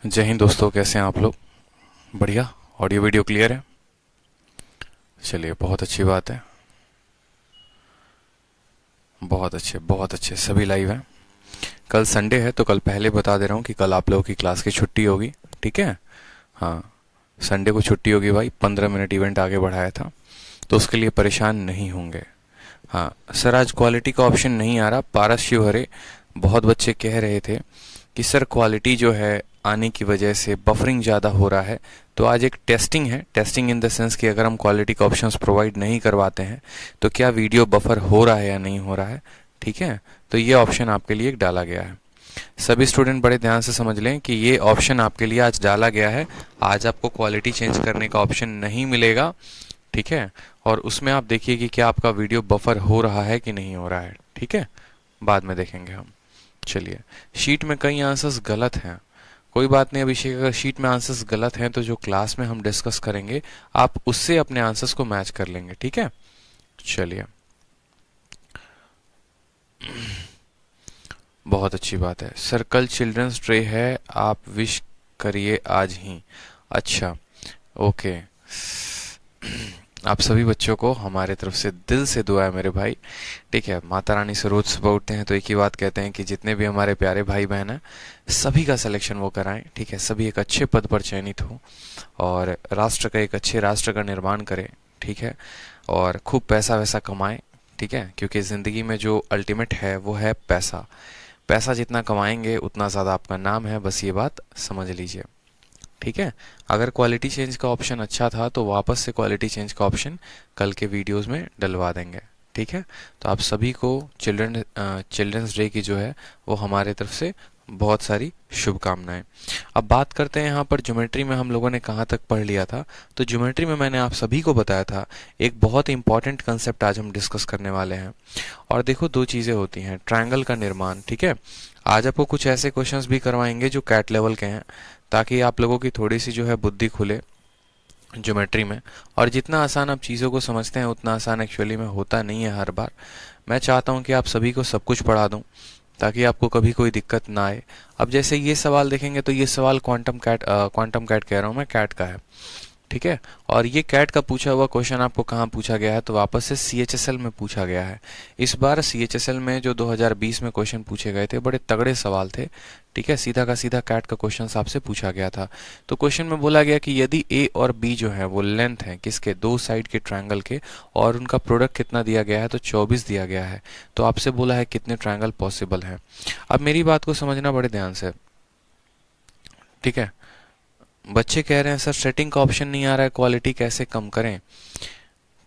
जय हिंद दोस्तों, कैसे हैं आप लोग। बढ़िया। ऑडियो वीडियो क्लियर है। चलिए, बहुत अच्छी बात है। बहुत अच्छे सभी लाइव हैं। कल संडे है तो कल पहले बता दे रहा हूँ कि कल आप लोगों की क्लास की छुट्टी होगी। ठीक है। हाँ, संडे को छुट्टी होगी भाई। 15 मिनट इवेंट आगे बढ़ाया था तो उसके लिए परेशान नहीं होंगे। हाँ सर, आज क्वालिटी का ऑप्शन नहीं आ रहा। पारस शिवहरे बहुत बच्चे कह रहे थे कि सर क्वालिटी जो है आने की वजह से बफरिंग ज़्यादा हो रहा है। तो आज एक टेस्टिंग है। टेस्टिंग इन द सेंस कि अगर हम क्वालिटी का ऑप्शंस प्रोवाइड नहीं करवाते हैं तो क्या वीडियो बफर हो रहा है या नहीं हो रहा है। ठीक है, तो ये ऑप्शन आपके लिए एक डाला गया है। सभी स्टूडेंट बड़े ध्यान से समझ लें कि ये ऑप्शन आपके लिए आज डाला गया है। आज आपको क्वालिटी चेंज करने का ऑप्शन नहीं मिलेगा। ठीक है, और उसमें आप देखिए कि क्या आपका वीडियो बफर हो रहा है कि नहीं हो रहा है। ठीक है, बाद में देखेंगे हम। चलिए, शीट में कई आंसर्स गलत हैं। कोई बात नहीं अभिषेक, अगर शीट में आंसर्स गलत हैं तो जो क्लास में हम डिस्कस करेंगे आप उससे अपने आंसर्स को मैच कर लेंगे। ठीक है, चलिए, बहुत अच्छी बात है। सर कल चिल्ड्रंस डे है, आप विश करिए आज ही। अच्छा, ओके। आप सभी बच्चों को हमारे तरफ से दिल से दुआ है मेरे भाई। ठीक है, माता रानी से रोज सुबह उठते हैं तो एक ही बात कहते हैं कि जितने भी हमारे प्यारे भाई बहन हैं सभी का सिलेक्शन वो कराएं। ठीक है, सभी एक अच्छे पद पर चयनित हो और राष्ट्र का एक अच्छे राष्ट्र का निर्माण करें। ठीक है, और खूब पैसा वैसा कमाएं। ठीक है, क्योंकि ज़िंदगी में जो अल्टीमेट है वो है पैसा। पैसा जितना कमाएंगे उतना ज़्यादा आपका नाम है, बस ये बात समझ लीजिए। ठीक है, अगर क्वालिटी चेंज का ऑप्शन अच्छा था तो वापस से क्वालिटी चेंज का ऑप्शन कल के वीडियोस में डलवा देंगे। ठीक है, तो आप सभी को चिल्ड्रंस डे की जो है वो हमारे तरफ से बहुत सारी शुभकामनाएं। अब बात करते हैं यहाँ पर ज्योमेट्री में हम लोगों ने कहाँ तक पढ़ लिया था। तो ज्योमेट्री में मैंने आप सभी को बताया था एक बहुत इंपॉर्टेंट कंसेप्ट आज हम डिस्कस करने वाले हैं। और देखो, दो चीज़ें होती हैं, ट्रायंगल का निर्माण। ठीक है, आज आपको कुछ ऐसे क्वेश्चंस भी करवाएंगे जो कैट लेवल के हैं ताकि आप लोगों की थोड़ी सी जो है बुद्धि खुले ज्योमेट्री में। और जितना आसान आप चीज़ों को समझते हैं उतना आसान एक्चुअली में होता नहीं है हर बार। मैं चाहता हूं कि आप सभी को सब कुछ पढ़ा दूं ताकि आपको कभी कोई दिक्कत ना आए। अब जैसे ये सवाल देखेंगे तो ये सवाल क्वांटम कैट कह रहा हूँ मैं, कैट का है। ठीक है, और ये कैट का पूछा हुआ क्वेश्चन आपको कहाँ पूछा गया है तो वापस से सीएचएसएल में पूछा गया है। इस बार सीएचएसएल में जो 2020 में क्वेश्चन पूछे गए थे बड़े तगड़े सवाल थे। ठीक है, सीधा का सीधा कैट का क्वेश्चन आपसे पूछा गया था। तो क्वेश्चन में बोला गया कि यदि ए और बी जो है वो लेंथ है किसके, दो साइड के ट्रायंगल के, और उनका प्रोडक्ट कितना दिया गया है तो 24 दिया गया है। तो आपसे बोला है कितने ट्रायंगल पॉसिबल है। अब मेरी बात को समझना बड़े ध्यान से। ठीक है, बच्चे कह रहे हैं सर सेटिंग का ऑप्शन नहीं आ रहा है, क्वालिटी कैसे कम करें।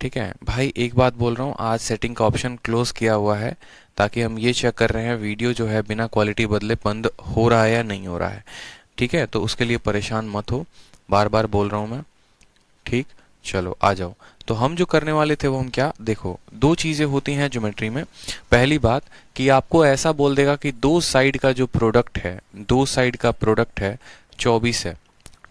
ठीक है भाई, एक बात बोल रहा हूँ, आज सेटिंग का ऑप्शन क्लोज किया हुआ है ताकि हम ये चेक कर रहे हैं वीडियो जो है बिना क्वालिटी बदले बंद हो रहा है या नहीं हो रहा है। ठीक है, तो उसके लिए परेशान मत हो, बार बार बोल रहा हूँ मैं। ठीक, चलो आ जाओ। तो हम जो करने वाले थे वो हम क्या, देखो दो चीजें होती हैं ज्योमेट्री में। पहली बात कि आपको ऐसा बोल देगा कि दो साइड का जो प्रोडक्ट है, दो साइड का प्रोडक्ट है 24 है।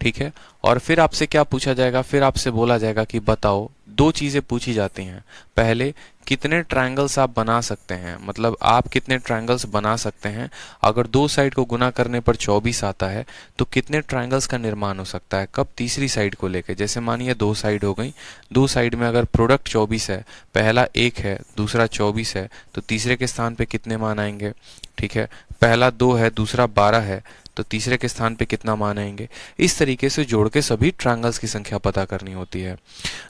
ठीक है, और फिर आपसे क्या पूछा जाएगा, फिर आपसे बोला जाएगा कि बताओ, दो चीजें पूछी जाती हैं। पहले कितने ट्रायंगल्स आप बना सकते हैं, मतलब आप कितने ट्रायंगल्स बना सकते हैं। अगर दो साइड को गुना करने पर 24 आता है तो कितने ट्रायंगल्स का निर्माण हो सकता है, कब, तीसरी साइड को लेके। जैसे मानिए दो साइड हो गई, दो साइड में अगर प्रोडक्ट 24 है, पहला 1 है दूसरा 24 है, तो तीसरे के स्थान पे कितने मान आएंगे। ठीक है, पहला 2 है दूसरा 12 है, तो तीसरे के स्थान पे कितना मान आएंगे। इस तरीके से जोड़ के सभी ट्रायंगल्स की संख्या पता करनी होती है।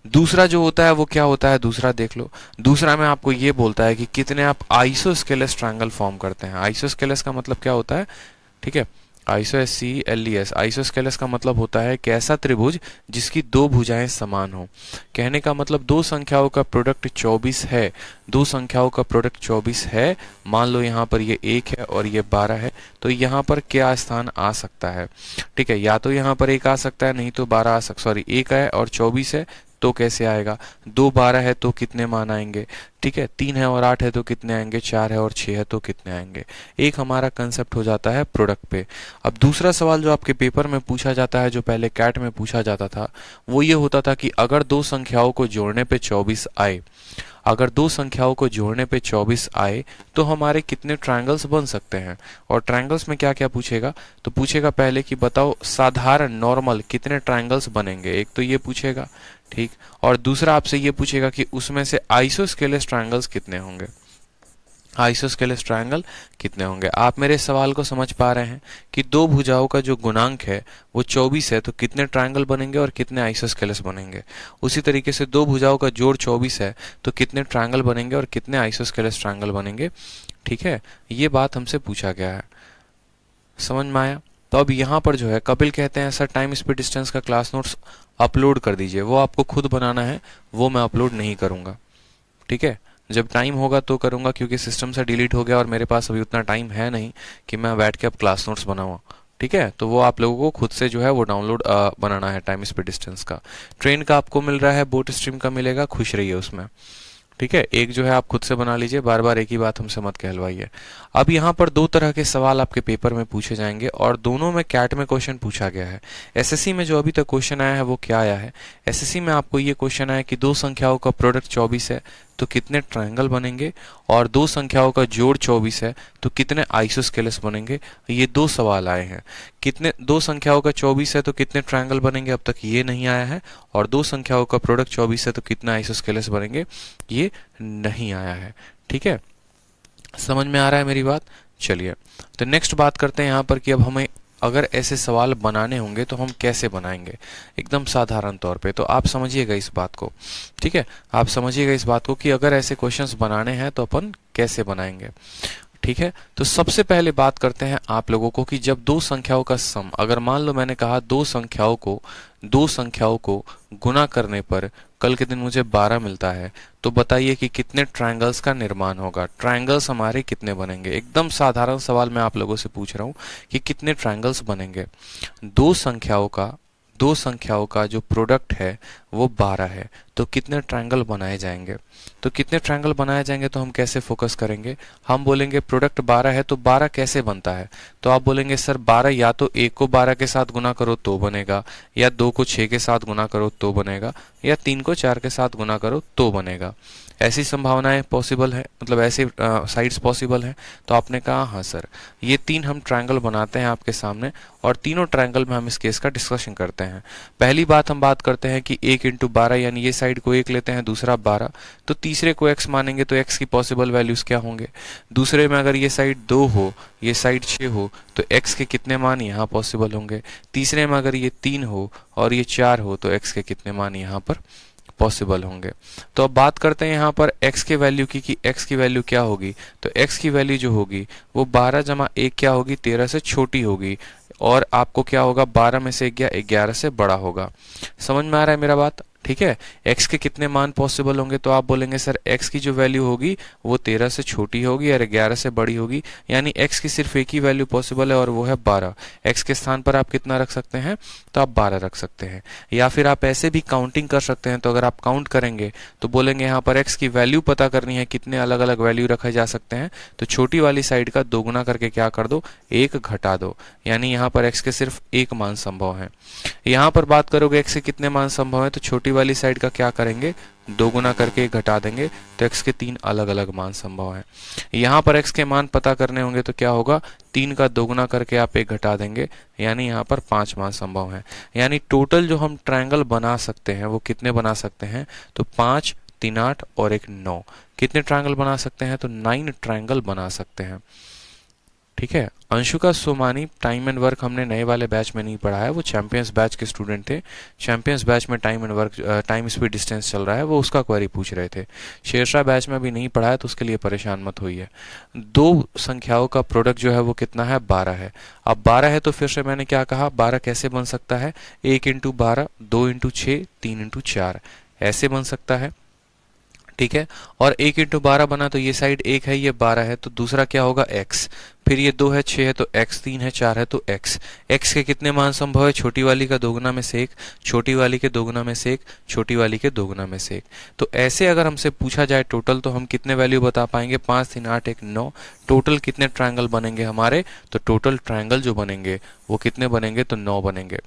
दूसरा जो होता है वो क्या होता है, दूसरा देख लो। दूसरा में आपको ये बोलता है कि कितने आप आइसोस्केलेस ट्रायंगल फॉर्म करते हैं। आइसोस्केलेस का मतलब क्या होता है, ठीक है, आइसोस्केलेस, आइसोस्केलेस का मतलब होता है कि ऐसा त्रिभुज जिसकी दो भुजाएं समान हो। कहने का मतलब दो संख्याओं का प्रोडक्ट 24 है, दो संख्याओं का प्रोडक्ट 24 है। मान लो यहाँ पर ये 1 है और ये 12 है, तो यहाँ पर क्या स्थान आ सकता है। ठीक है, या तो यहाँ पर 1 आ सकता है, नहीं तो 12 आ सकता, सॉरी 1 है और 24 है तो कैसे आएगा, 2 12 है तो कितने मान आएंगे। ठीक है, 3 है और 8 है तो कितने आएंगे, 4 है और 6 है तो कितने आएंगे। एक हमारा कंसेप्ट हो जाता है प्रोडक्ट पे। अब दूसरा सवाल जो आपके पेपर में पूछा जाता है, जो पहले कैट में पूछा जाता था, वो ये होता था कि अगर दो संख्याओं को जोड़ने पे 24 आए, अगर दो संख्याओं को जोड़ने पे 24 आए तो हमारे कितने ट्रायंगल्स बन सकते हैं। और ट्रायंगल्स में क्या क्या पूछेगा, तो पूछेगा पहले कि बताओ साधारण नॉर्मल कितने ट्रायंगल्स बनेंगे, एक तो ये पूछेगा, ठीक। और दूसरा आपसे ये पूछेगा कि उसमें से आइसोस्केलेस ट्रायंगल्स कितने होंगे, आइसोस्केलेस ट्रायंगल कितने होंगे। आप मेरे सवाल को समझ पा रहे हैं कि दो भुजाओं का जो गुणांक है वो 24 है, तो कितने ट्रायंगल बनेंगे और कितने आइसोस्केलेस बनेंगे। उसी तरीके से दो भुजाओं का जोड़ 24 है तो कितने ट्रायंगल बनेंगे और कितने आइसोस्केलेस ट्रायंगल बनेंगे, ठीक है। ये बात हमसे पूछा गया है, समझ में आया। तो अब यहाँ पर जो है कपिल कहते हैं सर टाइम स्पीड डिस्टेंस का क्लास नोट्स अपलोड कर दीजिए। वो आपको खुद बनाना है, वो मैं अपलोड नहीं करूँगा, ठीक है। जब टाइम होगा तो करूंगा, क्योंकि सिस्टम से डिलीट हो गया और मेरे पास अभी उतना टाइम है नहीं कि मैं बैठ के अब क्लास नोट्स बनाऊँ, ठीक है। तो वो आप लोगों को खुद से जो है वो डाउनलोड बनाना है। टाइम स्पीड डिस्टेंस का ट्रेन का आपको मिल रहा है, बोट स्ट्रीम का मिलेगा, खुश रहिए उसमें, ठीक है। एक जो है आप खुद से बना लीजिए, बार बार एक ही बात हमसे मत कहलवाइए। अब यहाँ पर दो तरह के सवाल आपके पेपर में पूछे जाएंगे और दोनों में कैट में क्वेश्चन पूछा गया है। एसएससी में जो अभी तक क्वेश्चन आया है वो क्या आया है, एसएससी में आपको ये क्वेश्चन आया कि दो संख्याओं का प्रोडक्ट 24 है तो कितने ट्रायंगल बनेंगे, और दो संख्याओं का जोड़ 24 है तो कितने आइसोस्केलेस बनेंगे। ये दो सवाल आए हैं। कितने दो संख्याओं का 24 है तो कितने ट्रायंगल बनेंगे, अब तक ये नहीं आया है। और दो संख्याओं का प्रोडक्ट 24 है तो कितना आइसोस्केलेस बनेंगे, ये नहीं आया है, ठीक है। समझ में आ रहा है मेरी बात। चलिए तो नेक्स्ट बात करते हैं यहाँ पर कि अब हमें अगर ऐसे सवाल बनाने होंगे तो हम कैसे बनाएंगे, एकदम साधारण तौर पे। तो आप समझिएगा इस बात को, ठीक है। आप समझिएगा इस बात को कि अगर ऐसे क्वेश्चंस बनाने हैं तो अपन कैसे बनाएंगे, ठीक है। तो सबसे पहले बात करते हैं आप लोगों को कि जब दो संख्याओं का सम, अगर मान लो मैंने कहा दो संख्याओं को गुना करने पर कल के दिन मुझे 12 मिलता है, तो बताइए कि कितने ट्रायंगल्स का निर्माण होगा, ट्रायंगल्स हमारे कितने बनेंगे। एकदम साधारण सवाल मैं आप लोगों से पूछ रहा हूं कि कितने ट्रायंगल्स बनेंगे। दो संख्याओं का जो प्रोडक्ट है वो 12 है, तो कितने ट्रायंगल बनाए जाएंगे। तो कितने ट्रायंगल बनाए जाएंगे तो हम कैसे फोकस करेंगे, हम बोलेंगे प्रोडक्ट 12 है तो 12 कैसे बनता है। तो आप बोलेंगे सर 12 या तो 1 को 12 के साथ गुना करो तो बनेगा, या 2 को 6 के साथ गुना करो तो बनेगा, या 3 को 4 के साथ गुना करो तो बनेगा। ऐसी संभावनाएं पॉसिबल है, मतलब ऐसी साइड्स पॉसिबल है। तो आपने कहा हाँ सर, ये तीन हम ट्रायंगल बनाते हैं आपके सामने और तीनों ट्रायंगल में हम इस केस का डिस्कशन करते हैं। पहली बात हम बात करते हैं कि 1 × 12 यानी ये साइड को 1 लेते हैं, दूसरा 12, तो तीसरे को x मानेंगे तो x की पॉसिबल वैल्यूज क्या होंगे। दूसरे में अगर ये साइड 2 हो, ये साइड 6 हो, तो x के कितने मान यहाँ पॉसिबल होंगे। तीसरे में अगर ये 3 हो और ये 4 हो तो x के कितने मान यहाँ पर पॉसिबल होंगे। तो अब बात करते हैं यहाँ पर x के वैल्यू की कि x की वैल्यू क्या होगी। तो x की वैल्यू जो होगी वो 12 × 1 क्या होगी, 13 से छोटी होगी, और आपको क्या होगा 12 में से 11 से बड़ा होगा। समझ में आ रहा है मेरा बात, ठीक है। x के कितने मान पॉसिबल होंगे, तो आप बोलेंगे सर x की जो वैल्यू होगी वो 13 से छोटी होगी और 11 से बड़ी होगी, यानी x की सिर्फ एक ही वैल्यू पॉसिबल है और वो है 12। x के स्थान पर आप कितना रख सकते हैं, तो आप 12 रख सकते हैं। या फिर आप ऐसे भी काउंटिंग कर सकते हैं। तो अगर आप काउंट करेंगे तो बोलेंगे यहाँ पर x की वैल्यू पता करनी है, कितने अलग अलग वैल्यू रखे जा सकते हैं, तो छोटी वाली साइड का दोगुना करके क्या कर दो, 1 घटा दो, यानी यहाँ पर x के सिर्फ एक मान संभव है। यहाँ पर बात करोगे x के कितने मान संभव है, तो छोटी वाली साइड का क्या करेंगे, दोगुना करके घटा देंगे, तो x के 3 अलग अलग मान संभव हैं। यहाँ पर x के मान पता करने होंगे तो क्या होगा, 3 का दोगुना करके आप 1 घटा देंगे, यानी यहाँ पर 5 मान संभव हैं। यानी टोटल जो हम ट्रायंगल बना सकते हैं वो कितने बना सकते हैं, तो 5, 3, 8 और 1, 9। कितने ट्रायंगल बना सकते हैं, तो 9 ट्रायंगल बना सकते हैं, ठीक है। Anshuka Somani, time and work हमने नए वाले बैच में नहीं पढ़ा है, वो चैंपियंस बैच के स्टूडेंट थे। चैंपियंस बैच में time and work, time speed distance चल रहा है, वो उसका क्वेरी पूछ रहे थे। शेरशाह बैच में भी नहीं पढ़ा है तो उसके लिए परेशान मत होइए। दो संख्याओं का प्रोडक्ट जो है वो कितना है, 12 है। अब 12 है तो फिर से मैंने क्या कहा, 12 कैसे बन सकता है, 1 × 12, 2 × 6, 3 × 4 ऐसे बन सकता है, ठीक है। और 1 × 12 बना तो ये साइड 1 है, ये 12 है, तो दूसरा क्या होगा x, फिर ये 2 है, 6 है तो x, 3 है, 4 है तो x। x के कितने मान संभव है? छोटी वाली का दोगुना में से 1, छोटी वाली के दोगुना में से 1, छोटी वाली के दोगुना में से 1। तो ऐसे अगर हमसे पूछा जाए टोटल, तो हम कितने वैल्यू बता पाएंगे? 5, 3, 8, 1, 9। टोटल कितने ट्रायंगल बनेंगे हमारे? तो टोटल ट्रायंगल जो बनेंगे वो कितने बनेंगे? तो 9 बनेंगे।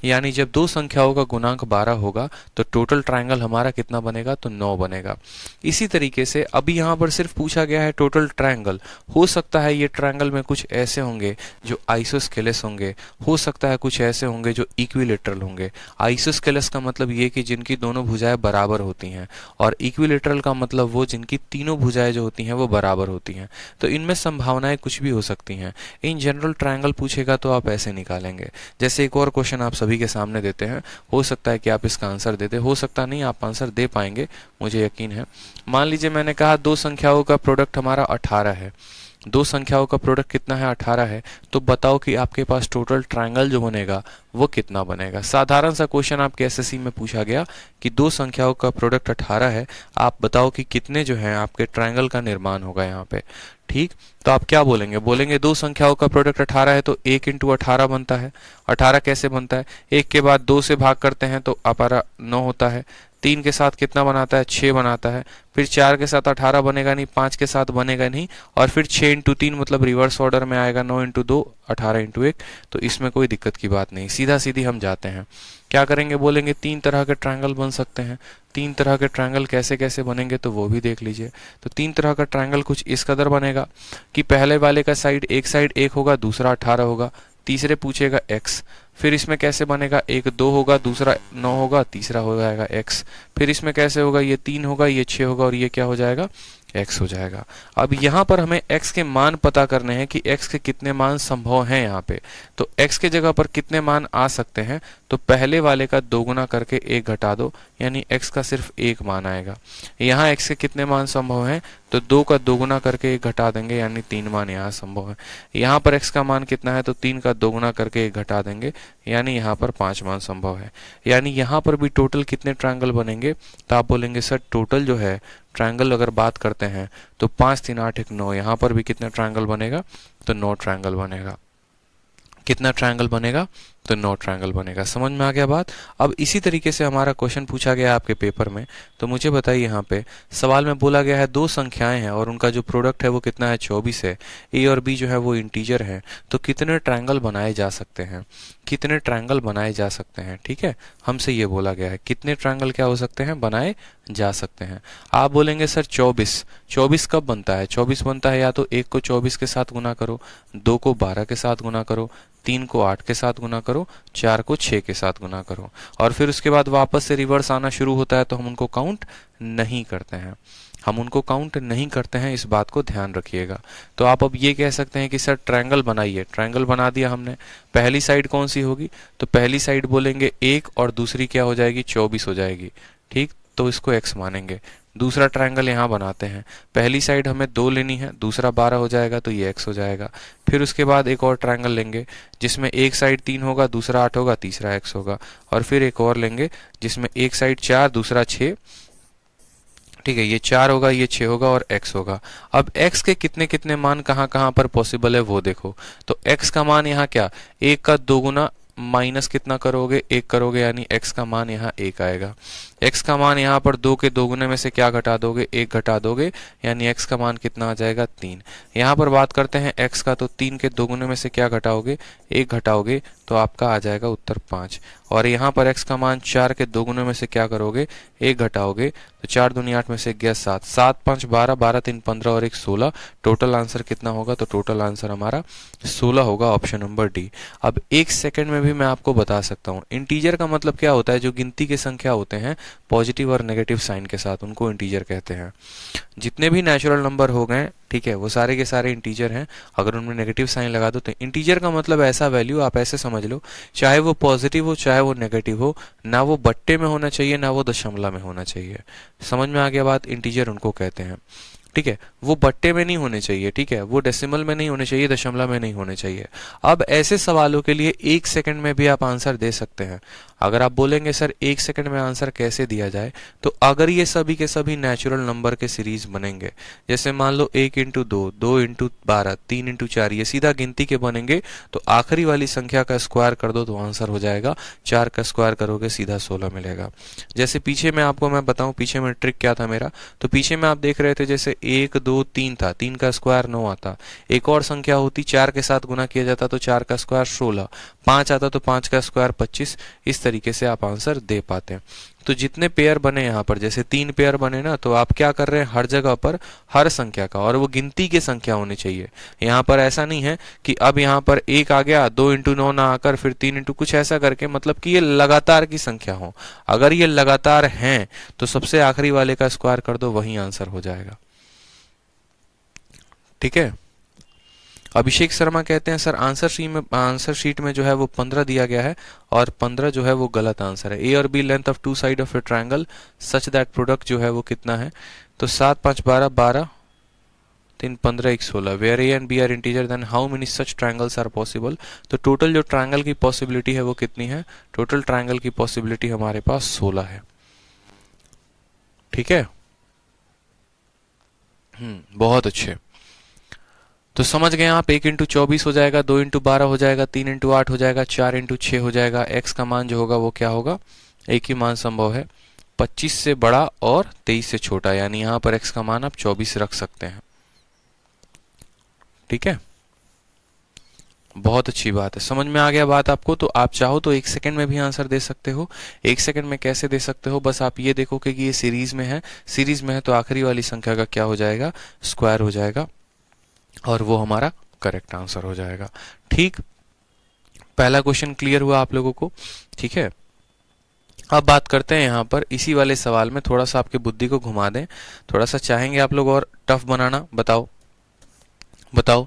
यानी जब दो संख्याओं का गुणांक 12 होगा तो टोटल ट्रायंगल हमारा कितना बनेगा? तो 9 बनेगा। इसी तरीके से अभी यहाँ पर सिर्फ पूछा गया है टोटल ट्रायंगल। हो सकता है ये ट्रायंगल में कुछ ऐसे होंगे जो आइसोस्केलेस होंगे, हो सकता है कुछ ऐसे होंगे जो इक्विलेटरल होंगे। आइसोस्केलेस का मतलब ये कि जिनकी दोनों भुजाएं बराबर होती हैं, और इक्विलेटरल का मतलब वो जिनकी तीनों भुजाएं जो होती हैं वो बराबर होती हैं। तो इनमें संभावनाएं कुछ भी हो सकती हैं। इन जनरल ट्रायंगल पूछेगा तो आप ऐसे निकालेंगे। जैसे एक और क्वेश्चन आप सभी के सामने देते हैं, हो सकता है कि आप इसका आंसर दे दें, हो सकता नहीं आप आंसर दे पाएंगे, मुझे यकीन है। मान लीजिए मैंने कहा दो संख्याओं का प्रोडक्ट हमारा 18 है। दो संख्याओं का प्रोडक्ट कितना है? 18 है। तो बताओ कि आपके पास टोटल ट्रायंगल जो बनेगा वो कितना बनेगा? साधारण सा क्वेश्चन आपके एसएससी में पूछा गया कि दो संख्याओं का प्रोडक्ट 18 है, आप बताओ कि कितने जो है आपके ट्रायंगल का निर्माण होगा यहाँ पे। ठीक, तो आप क्या बोलेंगे? बोलेंगे दो संख्याओं का प्रोडक्ट 18 है तो 1 इंटू 18 बनता है। 18 कैसे बनता है? 1 के बाद 2 से भाग करते हैं तो हमारा 9 होता है। 3 के साथ कितना बनाता है? 6 बनाता है। फिर 4 के साथ 18 बनेगा नहीं, 5 के साथ बनेगा नहीं, और फिर 6 इंटू 3 मतलब रिवर्स ऑर्डर में आएगा, 9 इंटू 2 18 इंटू 1। तो इसमें कोई दिक्कत की बात नहीं, सीधा सीधी हम जाते हैं। क्या करेंगे? बोलेंगे 3 तरह के ट्रायंगल बन सकते हैं। 3 तरह के ट्रायंगल कैसे कैसे बनेंगे तो वो भी देख लीजिए। तो 3 तरह का ट्रायंगल कुछ इस कदर बनेगा कि पहले वाले का साइड 1 होगा, दूसरा 18 होगा, तीसरे पूछेगा x। फिर इसमें कैसे बनेगा? एक 2 होगा, दूसरा 9 होगा, तीसरा हो जाएगा x। फिर इसमें कैसे होगा? ये 3 होगा, ये 6 होगा, और ये क्या हो जाएगा? x हो जाएगा। अब यहाँ पर हमें x के मान पता करने हैं कि x के कितने मान संभव हैं यहाँ पे। तो x के जगह पर कितने मान आ सकते हैं? तो पहले वाले का दोगुना करके 1 घटा दो, यानी x का सिर्फ 1 मान आएगा। यहाँ x के कितने मान संभव हैं? तो 2 का दोगुना करके 1 घटा देंगे, यानी 3 मान यहाँ संभव है। यहाँ पर x का मान कितना है? तो 3 का दोगुना करके 1 घटा देंगे, यानी यहाँ पर 5 मान संभव है। यानी यहाँ पर भी टोटल कितने ट्रायंगल बनेंगे? तो आप बोलेंगे सर टोटल जो है ट्रायंगल अगर बात करते हैं तो 5, 3, 8, 1, 9। यहाँ पर भी कितना ट्रायंगल बनेगा? तो 9 ट्रायंगल बनेगा। कितना ट्रायंगल बनेगा? तो 9 ट्रायंगल बनेगा। समझ में आ गया बात? अब इसी तरीके से हमारा क्वेश्चन पूछा गया आपके पेपर में, तो मुझे बताइए, यहाँ पे सवाल में बोला गया है दो संख्याएं हैं और उनका जो प्रोडक्ट है वो कितना है? 24 है। ए और बी जो है वो इंटीजर है, तो कितने ट्रायंगल बनाए जा सकते हैं? कितने ट्रायंगल बनाए जा सकते हैं? ठीक है, हमसे ये बोला गया है कितने ट्रायंगल क्या हो सकते हैं? बनाए जा सकते हैं। आप बोलेंगे सर 24। 24 कब बनता है? 24 बनता है या तो 1 को 24 के साथ गुना करो, 2 को 12 के साथ गुना करो, 3 को 8 के साथ गुना करो, 4 को 6 के साथ गुना करो, और फिर उसके बाद वापस से रिवर्स आना शुरू होता है तो हम उनको काउंट नहीं करते हैं। हम उनको काउंट नहीं करते हैं, इस बात को ध्यान रखिएगा। तो आप अब ये कह सकते हैं कि सर ट्रायंगल बनाइए। ट्रायंगल बना दिया हमने। पहली साइड कौन सी होगी? तो पहली साइड बोलेंगे 1 और दूसरी क्या हो जाएगी? 24 हो जाएगी। ठीक, तो इसको x मानेंगे। दूसरा ट्रायंगल यहाँ बनाते हैं। पहली साइड हमें 2 लेनी है, दूसरा 12 हो जाएगा, तो ये x हो जाएगा। फिर उसके बाद एक और ट्रायंगल लेंगे जिसमें एक साइड 3 होगा, दूसरा 8 होगा, तीसरा x होगा। और फिर एक और लेंगे जिसमें एक साइड 4, दूसरा 6। ठीक है, ये 4 होगा, ये 6 होगा और x होगा। अब x के कितने कितने मान कहाँ कहाँ पर पॉसिबल है वो देखो। तो x का मान यहाँ क्या? 1 का दोगुना माइनस कितना करोगे? 1 करोगे, यानी x का मान यहाँ 1 आएगा। x का मान यहाँ पर 2 के दोगुने में से क्या घटा दोगे? 1 घटा दोगे, यानी x का मान कितना आ जाएगा? 3। यहाँ पर बात करते हैं x का, तो 3 के दोगुने में से क्या घटाओगे? 1 घटाओगे, तो आपका आ जाएगा उत्तर 5। और यहाँ पर x का मान 4 के दोगुने में से क्या करोगे? 1 घटाओगे, तो 4 दूनी 8 में से 1 गया 7, 7 5 12, 12 3 15 और 1 16। टोटल आंसर कितना होगा? तो टोटल आंसर हमारा 16 होगा, ऑप्शन नंबर डी। अब 1 सेकंड में भी मैं आपको बता सकता हूँ इंटीजर का मतलब क्या होता है। जो गिनती के संख्या होते हैं पॉजिटिव और नेगेटिव साइन के साथ, उनको इंटीजर कहते हैं। जितने भी नेचुरल नंबर हो गए, ठीक है, वो सारे के सारे इंटीजर हैं। अगर उनमें नेगेटिव साइन लगा दो तो इंटीजर का मतलब ऐसा वैल्यू, आप ऐसे समझ लो, चाहे वो पॉजिटिव हो चाहे वो नेगेटिव हो, ना वो बट्टे में होना चाहिए ना वो दशमलव में होना चाहिए। समझ में आ गया बात? इंटीजर उनको कहते हैं। ठीक है, वो बट्टे में नहीं होने चाहिए, ठीक है, वो डेसिमल में नहीं होने चाहिए, दशमलव में नहीं होने चाहिए। अब ऐसे सवालों के लिए 1 सेकंड में भी आप आंसर दे सकते हैं। अगर आप बोलेंगे सर 1 सेकंड में आंसर कैसे दिया जाए, तो अगर ये सभी के सभी नेचुरल नंबर के सीरीज बनेंगे, जैसे मान लो 1 × 2, 2 × 12, 3 × 4, ये सीधा गिनती के बनेंगे, तो आखिरी वाली संख्या का स्क्वायर कर दो तो आंसर हो जाएगा। 4 का स्क्वायर करोगे सीधा 16 मिलेगा। जैसे पीछे में आपको मैं बताऊं पीछे में ट्रिक क्या था मेरा, तो पीछे में आप देख रहे थे जैसे 1 2 3 था, 3 का स्क्वायर 9 आता, एक और संख्या होती 4 के साथ गुना किया जाता तो 4 का स्क्वायर 16, 5 आता तो 5 का स्क्वायर 25, इस तरीके से आप आंसर दे पाते हैं। तो जितने पेयर बने यहाँ पर, जैसे 3 पेयर बने ना, तो आप क्या कर रहे हैं, हर जगह पर हर संख्या का, और वो गिनती की संख्या होनी चाहिए। यहाँ पर ऐसा नहीं है कि अब यहाँ पर 1 आ गया, 2 × 9 ना आकर फिर 3 × कुछ ऐसा करके, मतलब कि ये लगातार की संख्या हो। अगर ये लगातार हैं तो सबसे आखिरी वाले का स्क्वायर कर दो, वही आंसर हो जाएगा। ठीक है। अभिषेक शर्मा कहते हैं सर आंसर शीट में जो है वो 15 दिया गया है और 15 जो है वो गलत आंसर है। ए और B length of 2 side of a triangle such that product जो है वो कितना है, तो 7 5 12 12 3 15 1 16, where A and B are integer then how many such triangles are possible. तो टोटल जो ट्रायंगल की पॉसिबिलिटी है वो कितनी है, टोटल ट्रायंगल की पॉसिबिलिटी हमारे पास 16 है। ठीक है। बहुत अच्छे। तो समझ गए आप, 1 × 24 हो जाएगा, 2 × 12 हो जाएगा, 3 × 8 हो जाएगा, 4 × 6 हो जाएगा। x का मान जो होगा वो क्या होगा, एक ही मान संभव है, 25 से बड़ा और 23 से छोटा, यानी यहाँ पर x का मान आप 24 रख सकते हैं। ठीक है, बहुत अच्छी बात है, समझ में आ गया बात आपको। तो आप चाहो तो 1 सेकंड में भी आंसर दे सकते हो। 1 सेकंड में कैसे दे सकते हो, बस आप ये देखो कि ये सीरीज में है, सीरीज में है तो आखिरी वाली संख्या का क्या हो जाएगा, स्क्वायर हो जाएगा, और वो हमारा करेक्ट आंसर हो जाएगा। ठीक, पहला क्वेश्चन क्लियर हुआ आप लोगों को। ठीक है, अब बात करते हैं यहाँ पर इसी वाले सवाल में, थोड़ा सा आपकी बुद्धि को घुमा दें, थोड़ा सा चाहेंगे आप लोग और टफ बनाना, बताओ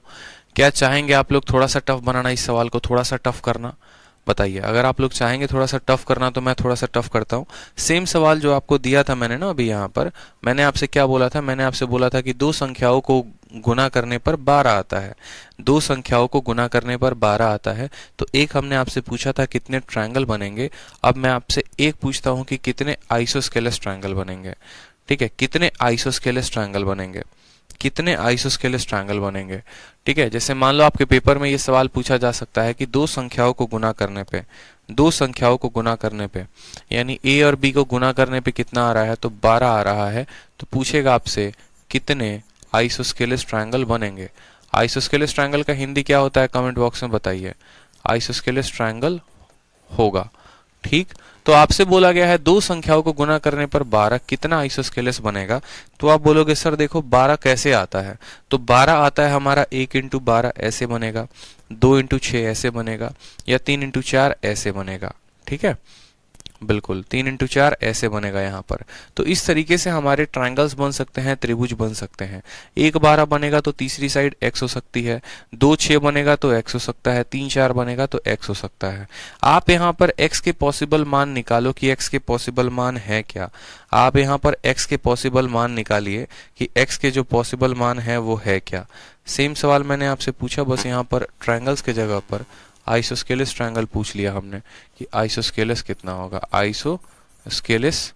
क्या चाहेंगे आप लोग, थोड़ा सा टफ बनाना, इस सवाल को थोड़ा सा टफ करना, बताइए। अगर आप लोग चाहेंगे थोड़ा सा टफ करना तो मैं थोड़ा सा टफ करता हूँ। सेम सवाल जो आपको दिया था मैंने ना अभी, यहाँ पर मैंने आपसे क्या बोला था, मैंने आपसे बोला था कि दो संख्याओं को गुना करने पर 12 आता है, दो संख्याओं को गुना करने पर 12 आता है। तो एक हमने आपसे पूछा था कितने ट्रायंगल बनेंगे, अब मैं आपसे एक पूछता हूँ कि कितने आइसोस्केलेस ट्रायंगल बनेंगे। ठीक है, कितने आइसोस्केलेस ट्रायंगल बनेंगे, कितने आइसोस्केलेस ट्रायंगल बनेंगे। ठीक है, जैसे मान लो आपके पेपर में ये सवाल पूछा जा सकता है कि दो संख्याओं को गुना करने पे, दो संख्याओं को गुना करने पे, यानी a और b को गुना करने पे कितना आ रहा है, तो 12 आ रहा है। तो पूछेगा आपसे कितने आइसोस्केलेस ट्रायंगल बनेंगे। आइसोस्केलेस ट्रायंगल का हिंदी क्या होता है, कमेंट बॉक्स में बताइए। आइसोस्केलेस ट्रायंगल होगा। ठीक, तो आपसे बोला गया है दो संख्याओं को गुना करने पर 12 कितना आइसोस्केलेस बनेगा। तो आप बोलोगे सर देखो 12 कैसे आता है, तो 12 आता है हमारा 1 × 12 ऐसे बनेगा, 2 × 6 ऐसे बनेगा, या 3 × 4 ऐसे बनेगा। ठीक है, बिल्कुल 3 × 4 ऐसे बनेगा यहाँ पर। तो इस तरीके से हमारे ट्रायंगल्स बन सकते हैं, त्रिभुज बन सकते हैं। 1 12 बनेगा तो तीसरी साइड x हो सकती है, 2 6 बनेगा तो x हो सकता है, 3 4 बनेगा तो x हो सकता है। आप यहाँ पर x के पॉसिबल मान निकालो कि x के पॉसिबल मान है क्या। आप यहाँ पर x के पॉसिबल मान निकालिए कि x के जो पॉसिबल मान है वो है क्या। सेम सवाल मैंने आपसे पूछा, बस यहाँ पर ट्रायंगल्स के जगह पर आइसोस्केलेस ट्रायंगल पूछ लिया हमने कि आइसोस्केलेस कितना होगा, आइसोस्केलेस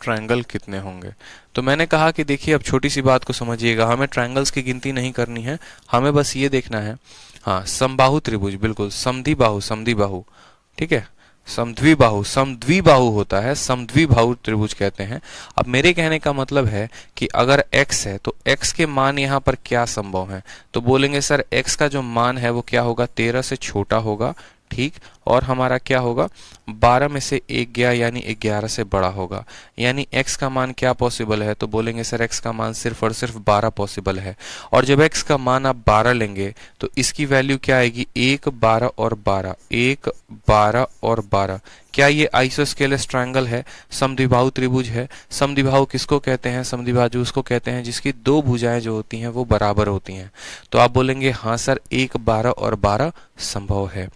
ट्रायंगल कितने होंगे। तो मैंने कहा कि देखिए अब छोटी सी बात को समझिएगा, हमें ट्रायंगल्स की गिनती नहीं करनी है, हमें बस ये देखना है, हाँ समबाहु त्रिभुज, बिल्कुल समद्विबाहु, ठीक है, समद्विबाहु होता है, समद्विबाहु त्रिभुज कहते हैं। अब मेरे कहने का मतलब है कि अगर x है तो x के मान यहाँ पर क्या संभव है, तो बोलेंगे सर x का जो मान है वो क्या होगा, 13 से छोटा होगा। ठीक, और हमारा क्या होगा, 12 में से 1 गया यानी 11 से बड़ा होगा, यानी x का मान क्या पॉसिबल है, तो बोलेंगे सर x का मान सिर्फ और सिर्फ 12 पॉसिबल है। और जब x का मान आप 12 लेंगे तो इसकी वैल्यू क्या आएगी, 1 12 और 12, 1 12 और 12। क्या ये आइसोस्केलेस ट्रायंगल है, समद्विबाहु त्रिभुज है। समद्विबाहु किसको कहते हैं, समद्विबाहु उसको कहते हैं जिसकी दो भुजाएं जो होती हैं वो बराबर होती हैं। तो आप बोलेंगे हाँ सर 1 12 और 12 संभव है।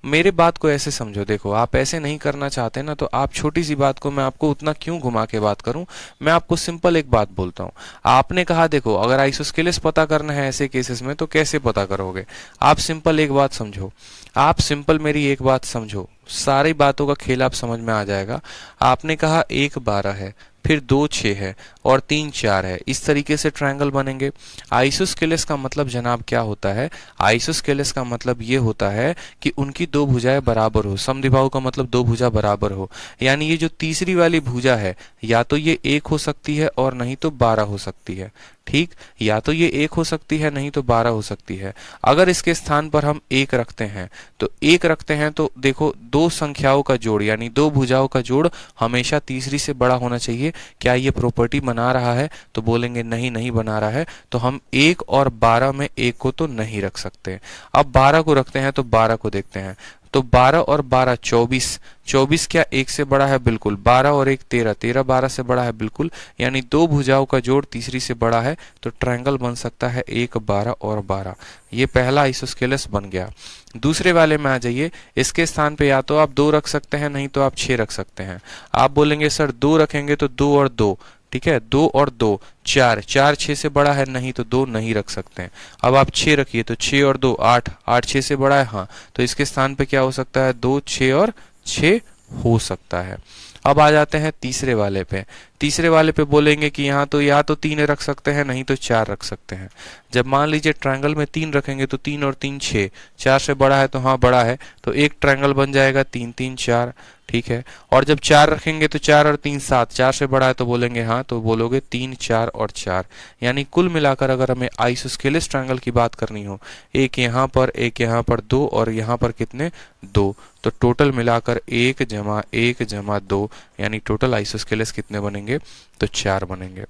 मेरे बात को ऐसे समझो, देखो आप ऐसे नहीं करना चाहते ना, तो आप छोटी सी बात को मैं आपको उतना क्यों घुमा के बात करूं। मैं आपको सिंपल एक बात बोलता हूं। आपने कहा देखो अगर आइसोस्केलेस पता करना है ऐसे केसेस में तो कैसे पता करोगे। आप सिंपल एक बात समझो, आप सिंपल मेरी एक बात समझो, सारी बातों का खेल आप समझ में आ जाएगा। आपने कहा 1 12 है, फिर 2 6 है और 3 4 है, इस तरीके से ट्रायंगल बनेंगे। आइसोस्केलेस का मतलब जनाब क्या होता है, आइसोस्केलेस का मतलब ये होता है कि उनकी दो भुजाएं बराबर हो। समद्विबाहु का मतलब दो भुजा बराबर हो, यानी ये जो तीसरी वाली भुजा है या तो ये 1 हो सकती है और नहीं तो 12 हो सकती है। ठीक, या तो ये 1 हो सकती है नहीं तो 12 हो सकती है। अगर इसके स्थान पर हम 1 रखते हैं तो 1 रखते हैं तो देखो दो संख्याओं का जोड़ यानी दो भुजाओं का जोड़ हमेशा तीसरी से बड़ा होना चाहिए। क्या ये प्रॉपर्टी बना रहा है, तो बोलेंगे नहीं, नहीं बना रहा है, तो हम 1 और 12 में 1 को तो नहीं रख सकते। अब 12 को रखते हैं तो 12 को देखते हैं, तो 12 और 12 24, 24 क्या 1 से बड़ा है, बिल्कुल। 12 और 1 13, 13 12 से बड़ा है, बिल्कुल। यानी दो भुजाओं का जोड़ तीसरी से बड़ा है, तो ट्रायंगल बन सकता है 1 12 और 12। ये पहला आइसोस्केलेस बन गया। दूसरे वाले में आ जाइए, इसके स्थान पे या तो आप 2 रख सकते हैं नहीं तो आप 6 रख सकते हैं। आप बोलेंगे सर 2 रखेंगे तो 2 और 2, ठीक है, 2 और 2 4, 4 6 से बड़ा है, नहीं तो 2 नहीं रख सकते हैं। अब आप 6 रखिए तो 6 और 2 8, 8 6 से बड़ा है, हाँ, तो इसके स्थान पे क्या हो सकता है, 2 6 और 6 हो सकता है। अब आ जाते हैं तीसरे वाले पे। तीसरे वाले पे बोलेंगे कि यहाँ तो या तो 3 रख सकते हैं नहीं तो 4 रख सकते हैं। जब मान लीजिए ट्रायंगल में 3 रखेंगे तो 3 और 3 6, 4 से बड़ा है तो हाँ बड़ा है, तो एक ट्रायंगल बन जाएगा 3 3 4, ठीक है। और जब 4 रखेंगे तो 4 और 3 7, 4 से बड़ा है तो बोलेंगे हाँ, तो बोलोगे 3 4 और 4। यानी कुल मिलाकर अगर हमें आइसोस्केलेस ट्रायंगल की बात करनी हो, एक यहाँ पर 2 और यहाँ पर कितने 2, तो टोटल मिलाकर 1 जमा 1 जमा 2, यानी टोटल आइसोस्केलेस कितने बनेंगे, तो 4 बनेंगे।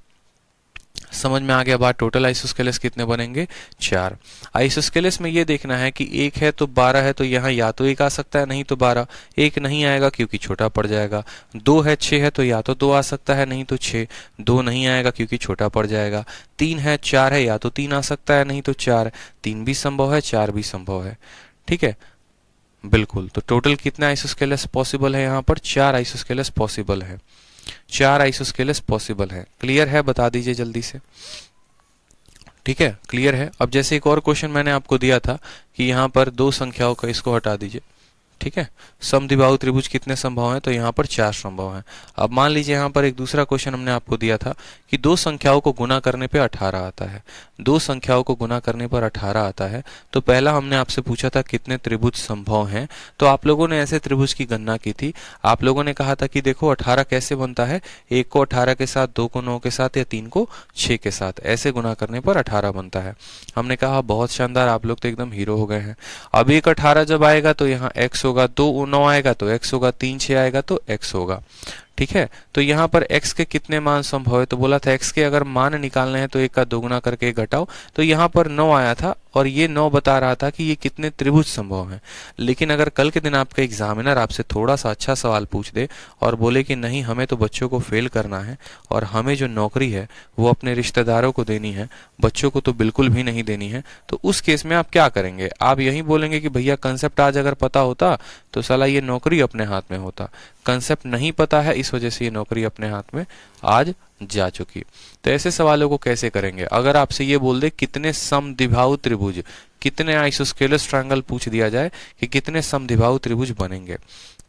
समझ में आ गया बात, टोटल आइसोस्केलेस कितने बनेंगे, 4। आइसोस्केलेस में ये देखना है कि 1 है तो 12 है, तो यहाँ या तो 1 आ सकता है नहीं तो 12, 1 नहीं आएगा क्योंकि छोटा पड़ जाएगा। 2 है 6 है तो या तो 2 आ सकता है नहीं तो 6, 2 नहीं आएगा क्योंकि छोटा पड़ जाएगा। 3 है 4 है, या तो 3 आ सकता है नहीं तो 4, 3 भी संभव है 4 भी संभव है, ठीक है, बिल्कुल। तो टोटल कितना आइसोस्केलेस पॉसिबल है, यहाँ पर 4 आइसोस्केलेस पॉसिबल है, 4 आइसोस्केलेस पॉसिबल है। क्लियर है, बता दीजिए जल्दी से, ठीक है, क्लियर है। अब जैसे एक और क्वेश्चन मैंने आपको दिया था कि यहाँ पर दो संख्याओं का, इसको हटा दीजिए, ठीक है, समद्विबाहु त्रिभुज कितने संभव हैं, तो यहाँ पर 4 संभव हैं। अब मान लीजिए यहाँ पर एक दूसरा क्वेश्चन हमने आपको दिया था कि दो संख्याओं को गुना करने पे 18 आता है, दो संख्याओं को गुना करने पर 18 आता है। तो पहला हमने आपसे पूछा था कितने त्रिभुज संभव हैं, तो आप लोगों ने ऐसे त्रिभुज की गणना की थी। आप लोगों ने कहा था कि देखो 18 कैसे बनता है, 1 को 18 के साथ, 2 को 9 के साथ या 3 को 6 के साथ, ऐसे गुना करने पर 18 बनता है। हमने कहा बहुत शानदार, आप लोग तो एकदम हीरो हो गए हैं। अब 1 18 जब आएगा तो यहाँ x होगा, 2 9 आएगा तो x होगा, 3 6 आएगा तो x होगा, ठीक है। तो यहाँ पर x के कितने मान संभव है, तो बोला था x के अगर मान निकालने हैं तो 1 का दोगुना करके 1 घटाओ, तो यहाँ पर 9 आया था और ये 9 बता रहा था कि ये कितने त्रिभुज संभव हैं। लेकिन अगर कल के दिन आपका एग्जामिनर आपसे थोड़ा सा अच्छा सवाल पूछ दे और बोले कि नहीं हमें तो बच्चों को फेल करना है और हमें जो नौकरी है वो अपने रिश्तेदारों को देनी है, बच्चों को तो बिल्कुल भी नहीं देनी है, तो उस केस में आप क्या करेंगे, आप यही बोलेंगे कि भैया कंसेप्ट आज अगर पता होता तो साला ये नौकरी अपने हाथ में होता। कंसेप्ट नहीं पता है, इस वजह से ये नौकरी अपने हाथ में आज जा चुकी। तो ऐसे सवालों को कैसे करेंगे, अगर आपसे ये बोल दे कितने समद्विबाहु त्रिभुज, कितने आइसोस्केलेस ट्रायंगल पूछ दिया जाए कि कितने समद्विबाहु त्रिभुज बनेंगे,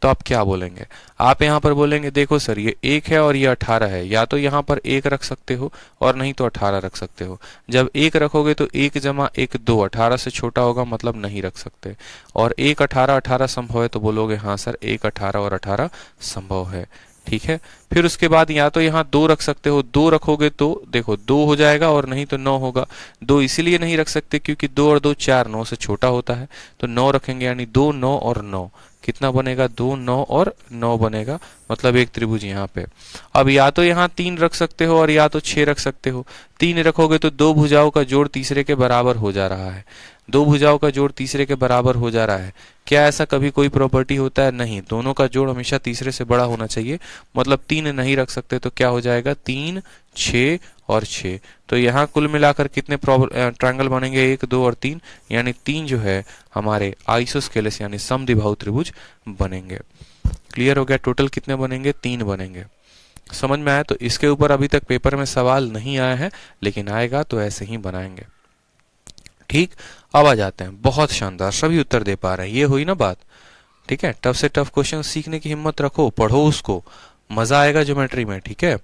तो आप क्या बोलेंगे। आप यहाँ पर बोलेंगे देखो सर ये 1 है और ये 18 है, या तो यहाँ पर 1 रख सकते हो और नहीं तो 18 रख सकते हो। जब 1 रखोगे तो 1 जमा 1 2, 18 से छोटा होगा मतलब नहीं रख सकते। और 1 18 18 संभव है तो बोलोगे हाँ सर 1 18 और 18 संभव है, ठीक है। फिर उसके बाद या तो यहाँ 2 रख सकते हो, 2 रखोगे तो देखो 2 हो जाएगा और नहीं तो 9 होगा। 2 इसीलिए नहीं रख सकते क्योंकि 2 और 2 4, 9 से छोटा होता है, तो 9 रखेंगे यानी 2 9 और 9 कितना बनेगा, 2 9 और 9 बनेगा, मतलब एक त्रिभुज यहाँ पे। अब या तो यहाँ 3 रख सकते हो और या तो 6 रख सकते हो। 3 रखोगे तो दो भुजाओं का जोड़ तीसरे के बराबर हो जा रहा है, दो भुजाओं का जोड़ तीसरे के बराबर हो जा रहा है। क्या ऐसा कभी कोई प्रॉपर्टी होता है, नहीं, दोनों का जोड़ हमेशा तीसरे से बड़ा होना चाहिए, मतलब 3 नहीं रख सकते तो क्या हो जाएगा 3 6 और 6। तो यहाँ कुल मिलाकर कितने ट्रायंगल बनेंगे, 1, 2 और 3, यानी 3 जो है हमारे आइसोस्केलेस यानी समद्विबाहु त्रिभुज बनेंगे। क्लियर हो गया? टोटल कितने बनेंगे, 3 बनेंगे। समझ में आया? तो इसके ऊपर अभी तक पेपर में सवाल नहीं आया है, लेकिन आएगा तो ऐसे ही बनाएंगे। ठीक, अब आ जाते हैं। बहुत शानदार, सभी उत्तर दे पा रहे हैं, ये हुई ना बात। ठीक है, टफ से टफ क्वेश्चन सीखने की हिम्मत रखो, पढ़ो उसको, मजा आएगा ज्योमेट्री में। ठीक है,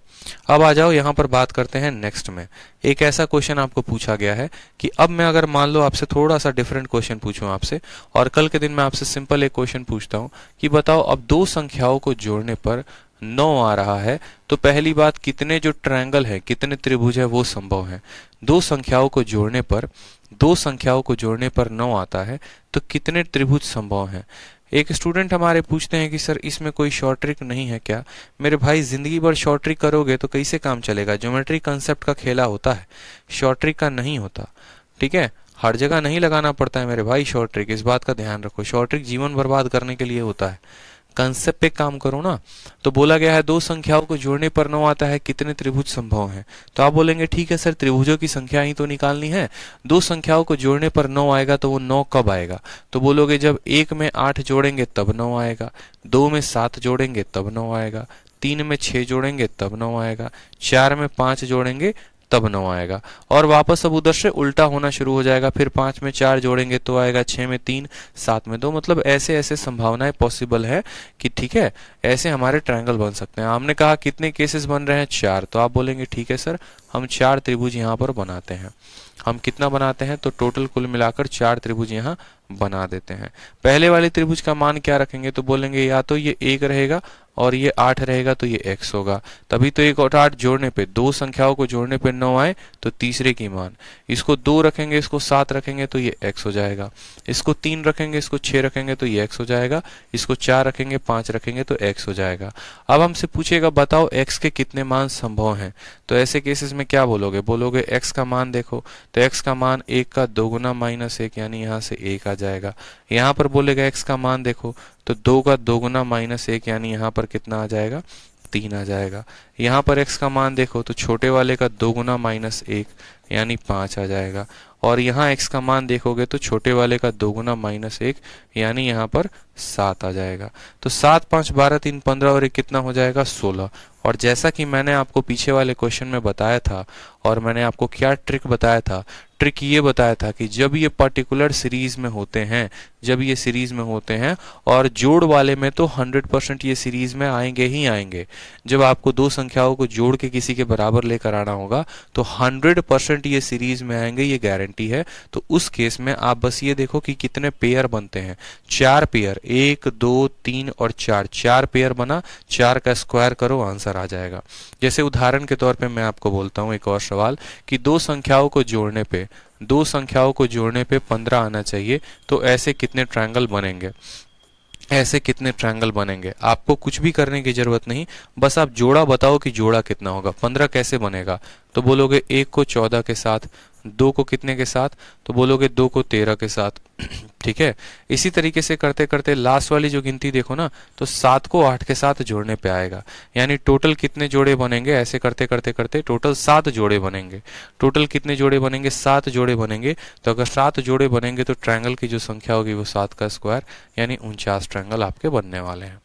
अब आ जाओ यहाँ पर बात करते हैं नेक्स्ट में। एक ऐसा क्वेश्चन आपको पूछा गया है कि अब मैं अगर मान लो आपसे थोड़ा सा डिफरेंट क्वेश्चन पूछूं आपसे, और कल के दिन मैं आपसे सिंपल एक क्वेश्चन पूछता हूं कि बताओ अब दो संख्याओं को जोड़ने पर 9 आ रहा है, तो पहली बात कितने जो ट्रायंगल है, कितने त्रिभुज है वो संभव है। दो संख्याओं को जोड़ने पर 9 आता है, तो कितने त्रिभुज संभव हैं। एक स्टूडेंट हमारे पूछते हैं कि सर इसमें कोई शॉर्ट ट्रिक नहीं है क्या। मेरे भाई जिंदगी भर शॉर्ट ट्रिक करोगे तो कैसे काम चलेगा। ज्योमेट्री कंसेप्ट का खेला होता है, शॉर्ट ट्रिक का नहीं होता। ठीक है, हर जगह नहीं लगाना पड़ता है मेरे भाई शॉर्ट ट्रिक, इस बात का ध्यान रखो। शॉर्ट ट्रिक जीवन बर्बाद करने के लिए होता है, कंसेप्ट पे काम करो ना। तो बोला गया है दो संख्याओं को जोड़ने पर 9 आता है, कितने त्रिभुज संभव हैं। तो आप बोलेंगे ठीक है सर, त्रिभुजों की संख्या ही तो निकालनी है, दो संख्याओं को जोड़ने पर 9 आएगा, तो वो 9 कब आएगा। तो बोलोगे जब 1 में 8 जोड़ेंगे तब 9 आएगा, 2 में 7 जोड़ेंगे तब 9 आएगा, 3 में 6 जोड़ेंगे तब 9 आएगा, 4 में 5 जोड़ेंगे तब 9 आएगा। और वापस अब उधर से उल्टा होना शुरू हो जाएगा, फिर 5 में 4 जोड़ेंगे तो आएगा, 6 में 3, 7 में 2। मतलब ऐसे ऐसे संभावनाएं पॉसिबल है कि ठीक है ऐसे हमारे ट्रायंगल बन सकते हैं। हमने कहा कितने केसेस बन रहे हैं, 4। तो आप बोलेंगे ठीक है सर, हम 4 त्रिभुज यहाँ पर बनाते हैं। हम कितना बनाते हैं, तो टोटल कुल मिलाकर 4 त्रिभुज यहाँ बना देते हैं। पहले वाले त्रिभुज का मान क्या रखेंगे, तो बोलेंगे या तो ये 1 रहेगा और ये 8 रहेगा, तो ये x होगा। तभी तो 1 और 8 जोड़ने पे, दो संख्याओं को जोड़ने पे 9 आए, तो तीसरे की मान। इसको 2 रखेंगे, इसको 7 रखेंगे तो ये x हो जाएगा। इसको 3 रखेंगे, इसको 6 रखेंगे तो ये x हो जाएगा। इसको 4 रखेंगे, 5 रखेंगे तो x हो जाएगा। अब हमसे पूछेगा बताओ x के कितने मान संभव हैं। तो ऐसे केसेस में क्या बोलोगे, बोलोगे x का मान देखो, तो x का मान 1 का 2 गुना -1 यानी यहाँ से 1 आ जाएगा। यहाँ पर बोलेगा x का मान देखो, तो 2 का 2 गुना -1 यानी यहाँ पर कितना आ जाएगा, 3 आ जाएगा। यहाँ पर x का मान देखो, तो छोटे वाले का 2 गुना -1 यानी 5 आ जाएगा। और यहाँ x का मान देखोगे तो छोटे वाले का 2 गुना -1 यानी यहाँ पर 7 आ जाएगा। तो 7, 5, 12, 3, 15 और 1 कितना हो जाएगा, 16। और जैसा कि मैंने आपको पीछे वाले क्वेश्चन में बताया था, और मैंने आपको क्या ट्रिक बताया था, ट्रिक ये बताया था कि जब ये पर्टिकुलर सीरीज में होते हैं, जब ये सीरीज में होते हैं, और जोड़ वाले में तो 100% ये सीरीज में आएंगे ही आएंगे। जब आपको दो संख्याओं को जोड़ के किसी के बराबर लेकर आना होगा तो 100% ये सीरीज में आएंगे, ये गारंटी है। तो उस केस में आप बस ये देखो कि कितने पेयर बनते हैं, 4 पेयर, 1, 2, 3 और 4, 4 पेयर बना, 4 का स्क्वायर करो, आंसर आ जाएगा। जैसे उदाहरण के तौर पे मैं आपको बोलता हूँ एक और सवाल कि दो संख्याओं को जोड़ने पे 15 आना चाहिए, तो ऐसे कितने ट्रायंगल बनेंगे, ऐसे कितने ट्रायंगल बनेंगे। आपको कुछ भी करने की जरूरत नहीं, बस आप जोड़ा बताओ कि जोड़ा कितना होगा। 15 कैसे बनेगा, तो बोलोगे 1 को 14 के साथ, 2 को कितने के साथ, तो बोलोगे 2 को 13 के साथ। ठीक है, इसी तरीके से करते करते लास्ट वाली जो गिनती देखो ना, तो 7 को 8 के साथ जोड़ने पे आएगा, यानी टोटल कितने जोड़े बनेंगे। ऐसे करते करते करते टोटल 7 जोड़े बनेंगे। टोटल कितने जोड़े बनेंगे, 7 जोड़े बनेंगे। तो अगर 7 जोड़े बनेंगे तो ट्रायंगल की जो संख्या होगी वो 7 का स्क्वायर, यानी 49 ट्रायंगल आपके बनने वाले हैं।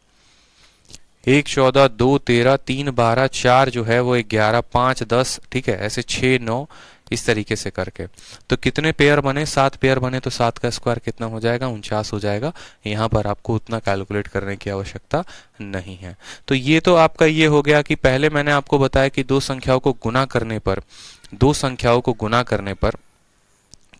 1, 14, 2, 13, 3, 12, 4 जो है वो 11, 5, 10, ठीक है, ऐसे 6, 9 इस तरीके से करके। तो कितने पेयर बने, 7 पेयर बने, तो 7 का स्क्वायर कितना हो जाएगा, 49 हो जाएगा। यहाँ पर आपको उतना कैलकुलेट करने की आवश्यकता नहीं है। तो ये तो आपका ये हो गया कि पहले मैंने आपको बताया कि दो संख्याओं को गुना करने पर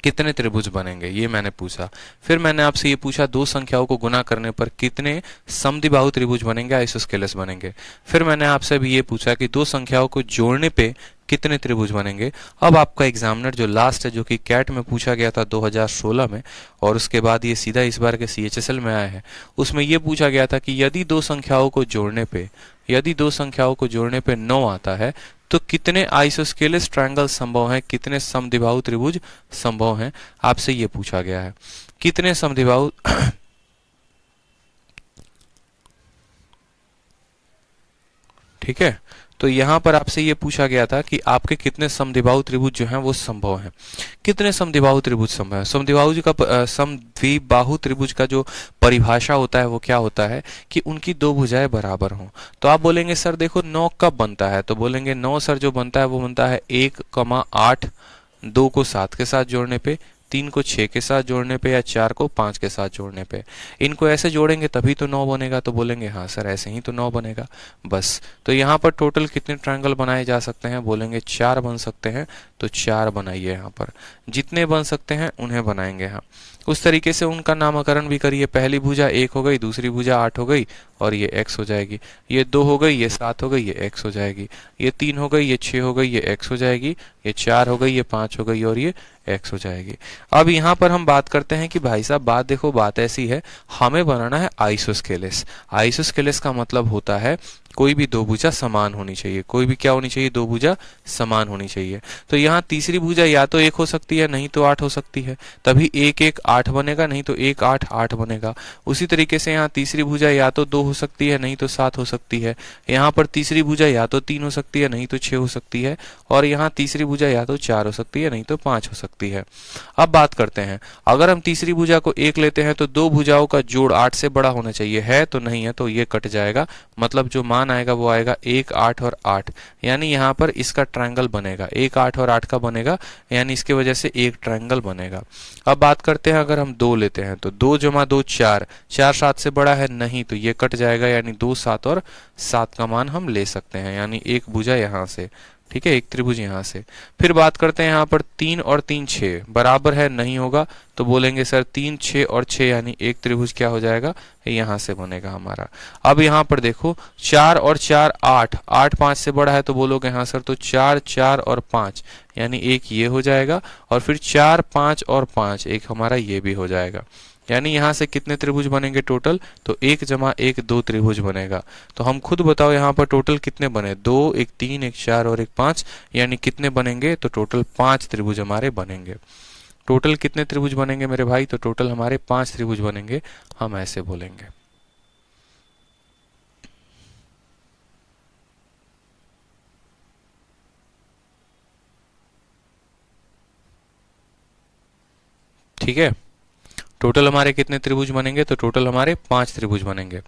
कितने त्रिभुज बनेंगे, ये मैंने पूछा। फिर मैंने आपसे ये पूछा दो संख्याओं को गुना करने पर कितने समद्विबाहु त्रिभुज बनेंगे, आइसोस्केलेस बनेंगे। फिर मैंने आपसे भी ये पूछा कि दो संख्याओं को जोड़ने पे कितने त्रिभुज बनेंगे। अब आपका एग्जामिनर जो लास्ट है, जो कि कैट में पूछा गया था 2016 में, और उसके बाद ये सीधा इस बार के CHSL में आया है, उसमें ये पूछा गया था कि यदि दो संख्याओं को जोड़ने पे 9 आता है, तो कितने आइसोस्केलेस ट्रायंगल संभव हैं, कितने समद्विबाहु त्रिभुज संभव हैं, आपसे ये पूछा गया है। कितने समद्विबाहु ठीक है। तो यहाँ पर आपसे ये पूछा गया था कि आपके कितने समद्विबाहु त्रिभुज जो हैं वो संभव हैं। कितने समद्विबाहु त्रिभुज संभव है? समद्विबाहु त्रिभुज का जो परिभाषा होता है वो क्या होता है कि उनकी दो भुजाएं बराबर हों। तो आप बोलेंगे सर देखो 9 कब बनता है, तो बोलेंगे 9 सर जो बनता है वो बनता है 1,8, 2 को 7 के साथ जोड़ने पे, 3 को 6 के साथ जोड़ने पे, या 4 को 5 के साथ जोड़ने पे। इनको ऐसे जोड़ेंगे तभी तो 9 बनेगा। तो बोलेंगे हाँ सर ऐसे ही तो 9 बनेगा बस। तो यहाँ पर टोटल कितने ट्रायंगल बनाए जा सकते हैं? बोलेंगे 4 बन सकते हैं। तो 4 बनाइए, यहाँ पर जितने बन सकते हैं उन्हें बनाएंगे हम। उस तरीके से उनका नामकरण भी करिए। पहली भुजा 1 हो गई, दूसरी भुजा 8 हो गई और ये x हो जाएगी। ये 2 हो गई, ये 7 हो गई, ये x हो जाएगी। ये 3 हो गई, ये 6 हो गई, ये x हो जाएगी। ये 4 हो गई, ये 5 हो गई और ये x हो जाएगी। अब यहाँ पर हम बात करते हैं कि भाई साहब बात देखो, बात ऐसी है, हमें बनाना है आइसोस्केलेस। आइसोस्केलेस का मतलब होता है कोई भी दो भुजा समान होनी चाहिए। कोई भी क्या होनी चाहिए? दो भुजा समान होनी चाहिए। तो यहाँ तीसरी भुजा या तो 1 हो सकती है, नहीं तो 8 हो सकती है। तभी 1 1 8 बनेगा, नहीं तो 1 8 8 बनेगा। उसी तरीके से यहाँ तीसरी भुजा या तो 2 हो सकती है, नहीं तो 7 हो सकती है। यहाँ पर तीसरी भुजा या तो 3 हो सकती है, नहीं तो 6 हो सकती है। और यहाँ तीसरी भुजा या तो 4 हो सकती है, नहीं तो 5 हो सकती है। अब बात करते हैं, अगर हम तीसरी भुजा को 1 लेते हैं तो दो भुजाओं का जोड़ 8 से बड़ा होना चाहिए। है तो नहीं है, तो ये कट जाएगा। मतलब जो मान आएगा वो आएगा 1 8 और 8, यानी यहाँ पर इसका ट्रायंगल बनेगा। 1 8 और 8 का बनेगा, यानी इसके वजह से एक ट्रायंगल बनेगा। अब बात करते हैं, अगर हम 2 लेते हैं तो 2 जमा 2 4, 4 7 से बड़ा है नहीं, तो ये कट जाएगा। यानी 2 7 और 7 का मान हम ले सकते हैं, यानी एक भुजा यहाँ से, ठीक है, एक त्रिभुज यहाँ से। फिर बात करते हैं यहाँ पर 3 और 3 6 बराबर है, नहीं होगा। तो बोलेंगे सर 3 6 और 6 यानी एक त्रिभुज क्या हो जाएगा? यहाँ से बनेगा हमारा। अब यहाँ पर देखो 4 और 4 8, 8 5 से बड़ा है, तो बोलोगे हाँ सर, तो 4 4 और 5 यानी एक ये हो जाएगा। और फिर 4 5 और 5 एक हमारा ये भी हो जाएगा। यानी यहाँ से कितने त्रिभुज बनेंगे टोटल? तो 1 जमा 1 2 त्रिभुज बनेगा। तो हम खुद बताओ यहाँ पर टोटल कितने बने? 2 1 3 1 4 और 1 5, यानी कितने बनेंगे? तो टोटल 5 त्रिभुज हमारे बनेंगे। टोटल कितने त्रिभुज बनेंगे मेरे भाई? तो टोटल हमारे 5 त्रिभुज बनेंगे। हम ऐसे बोलेंगे। ठीक है, टोटल हमारे कितने त्रिभुज बनेंगे? तो टोटल हमारे 5 त्रिभुज बनेंगे।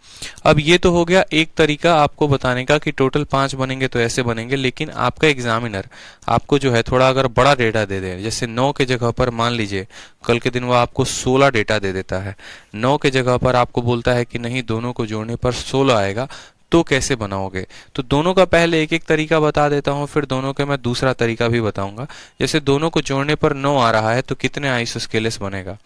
अब ये तो हो गया एक तरीका आपको बताने का कि टोटल 5 बनेंगे तो ऐसे बनेंगे। लेकिन आपका एग्जामिनर आपको जो है थोड़ा अगर बड़ा डेटा दे दे, जैसे 9 के जगह पर मान लीजिए कल के दिन वो आपको 16 डेटा दे देता है, 9 के जगह पर आपको बोलता है कि नहीं दोनों को जोड़ने पर 16 आएगा, तो कैसे बनाओगे? तो दोनों का पहले एक एक तरीका बता देता हूं, फिर दोनों के मैं दूसरा तरीका भी बताऊंगा। जैसे दोनों को जोड़ने पर 9 आ रहा है तो कितने आइसोस्केलेस बनेगा?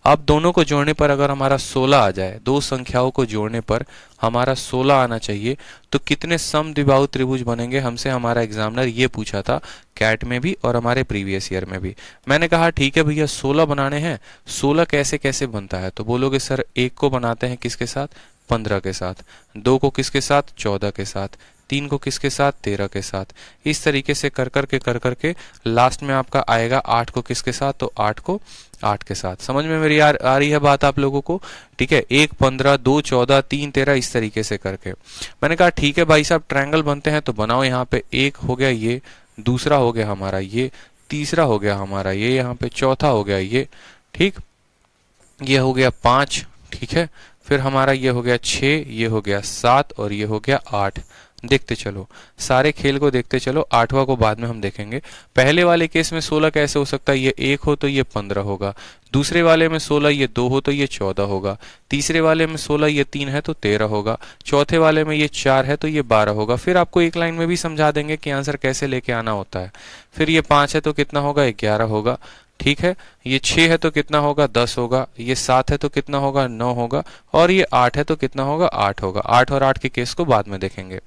अब दोनों को जोड़ने पर अगर हमारा 16 आ जाए, दो संख्याओं को जोड़ने पर हमारा 16 आना चाहिए, तो कितने समद्विबाहु त्रिभुज बनेंगे? हमसे हमारा एग्जामिनर ये पूछा था, कैट में भी और हमारे प्रीवियस ईयर में भी। मैंने कहा ठीक है भैया 16 बनाने हैं, 16 कैसे कैसे बनता है? तो बोलोगे सर 1 को बनाते हैं किसके साथ? 15 के साथ। 2 को किसके साथ? 14 के साथ। 3 को किसके साथ? 13 के साथ। इस तरीके से कर करके लास्ट में आपका आएगा 8 को किसके साथ? तो 8 को 8 के साथ। समझ में मेरी आ रही है बात आप लोगों को? ठीक है, 1 15 2 14 3 13 इस तरीके से करके। मैंने कहा ठीक है भाई साहब ट्रायंगल बनते हैं तो बनाओ। यहाँ पे एक हो गया ये, दूसरा हो गया हमारा ये, तीसरा हो गया हमारा ये, यहाँ पे चौथा हो गया ये, ठीक, ये हो गया 5, ठीक है, फिर हमारा ये हो गया 6, ये हो गया 7 और ये हो गया 8। देखते चलो, सारे खेल को देखते चलो, 8वां को बाद में हम देखेंगे। पहले वाले केस में 16 कैसे हो सकता है? ये 1 हो तो ये 15 होगा, दूसरे वाले में 16 ये 2 हो तो ये 14 होगा, तीसरे वाले में 16 ये 3 है तो 13 होगा, चौथे वाले में ये 4 है तो ये 12 होगा। फिर आपको एक लाइन में भी समझा देंगे कि आंसर कैसे लेके आना होता है। फिर ये 5 है तो कितना होगा? 11 होगा, ठीक है, ये 6 है तो कितना होगा? 10 होगा, ये 7 है तो कितना होगा? 9 होगा, और ये 8 है तो कितना होगा? 8 होगा। 8 और 8 के केस को बाद में देखेंगे।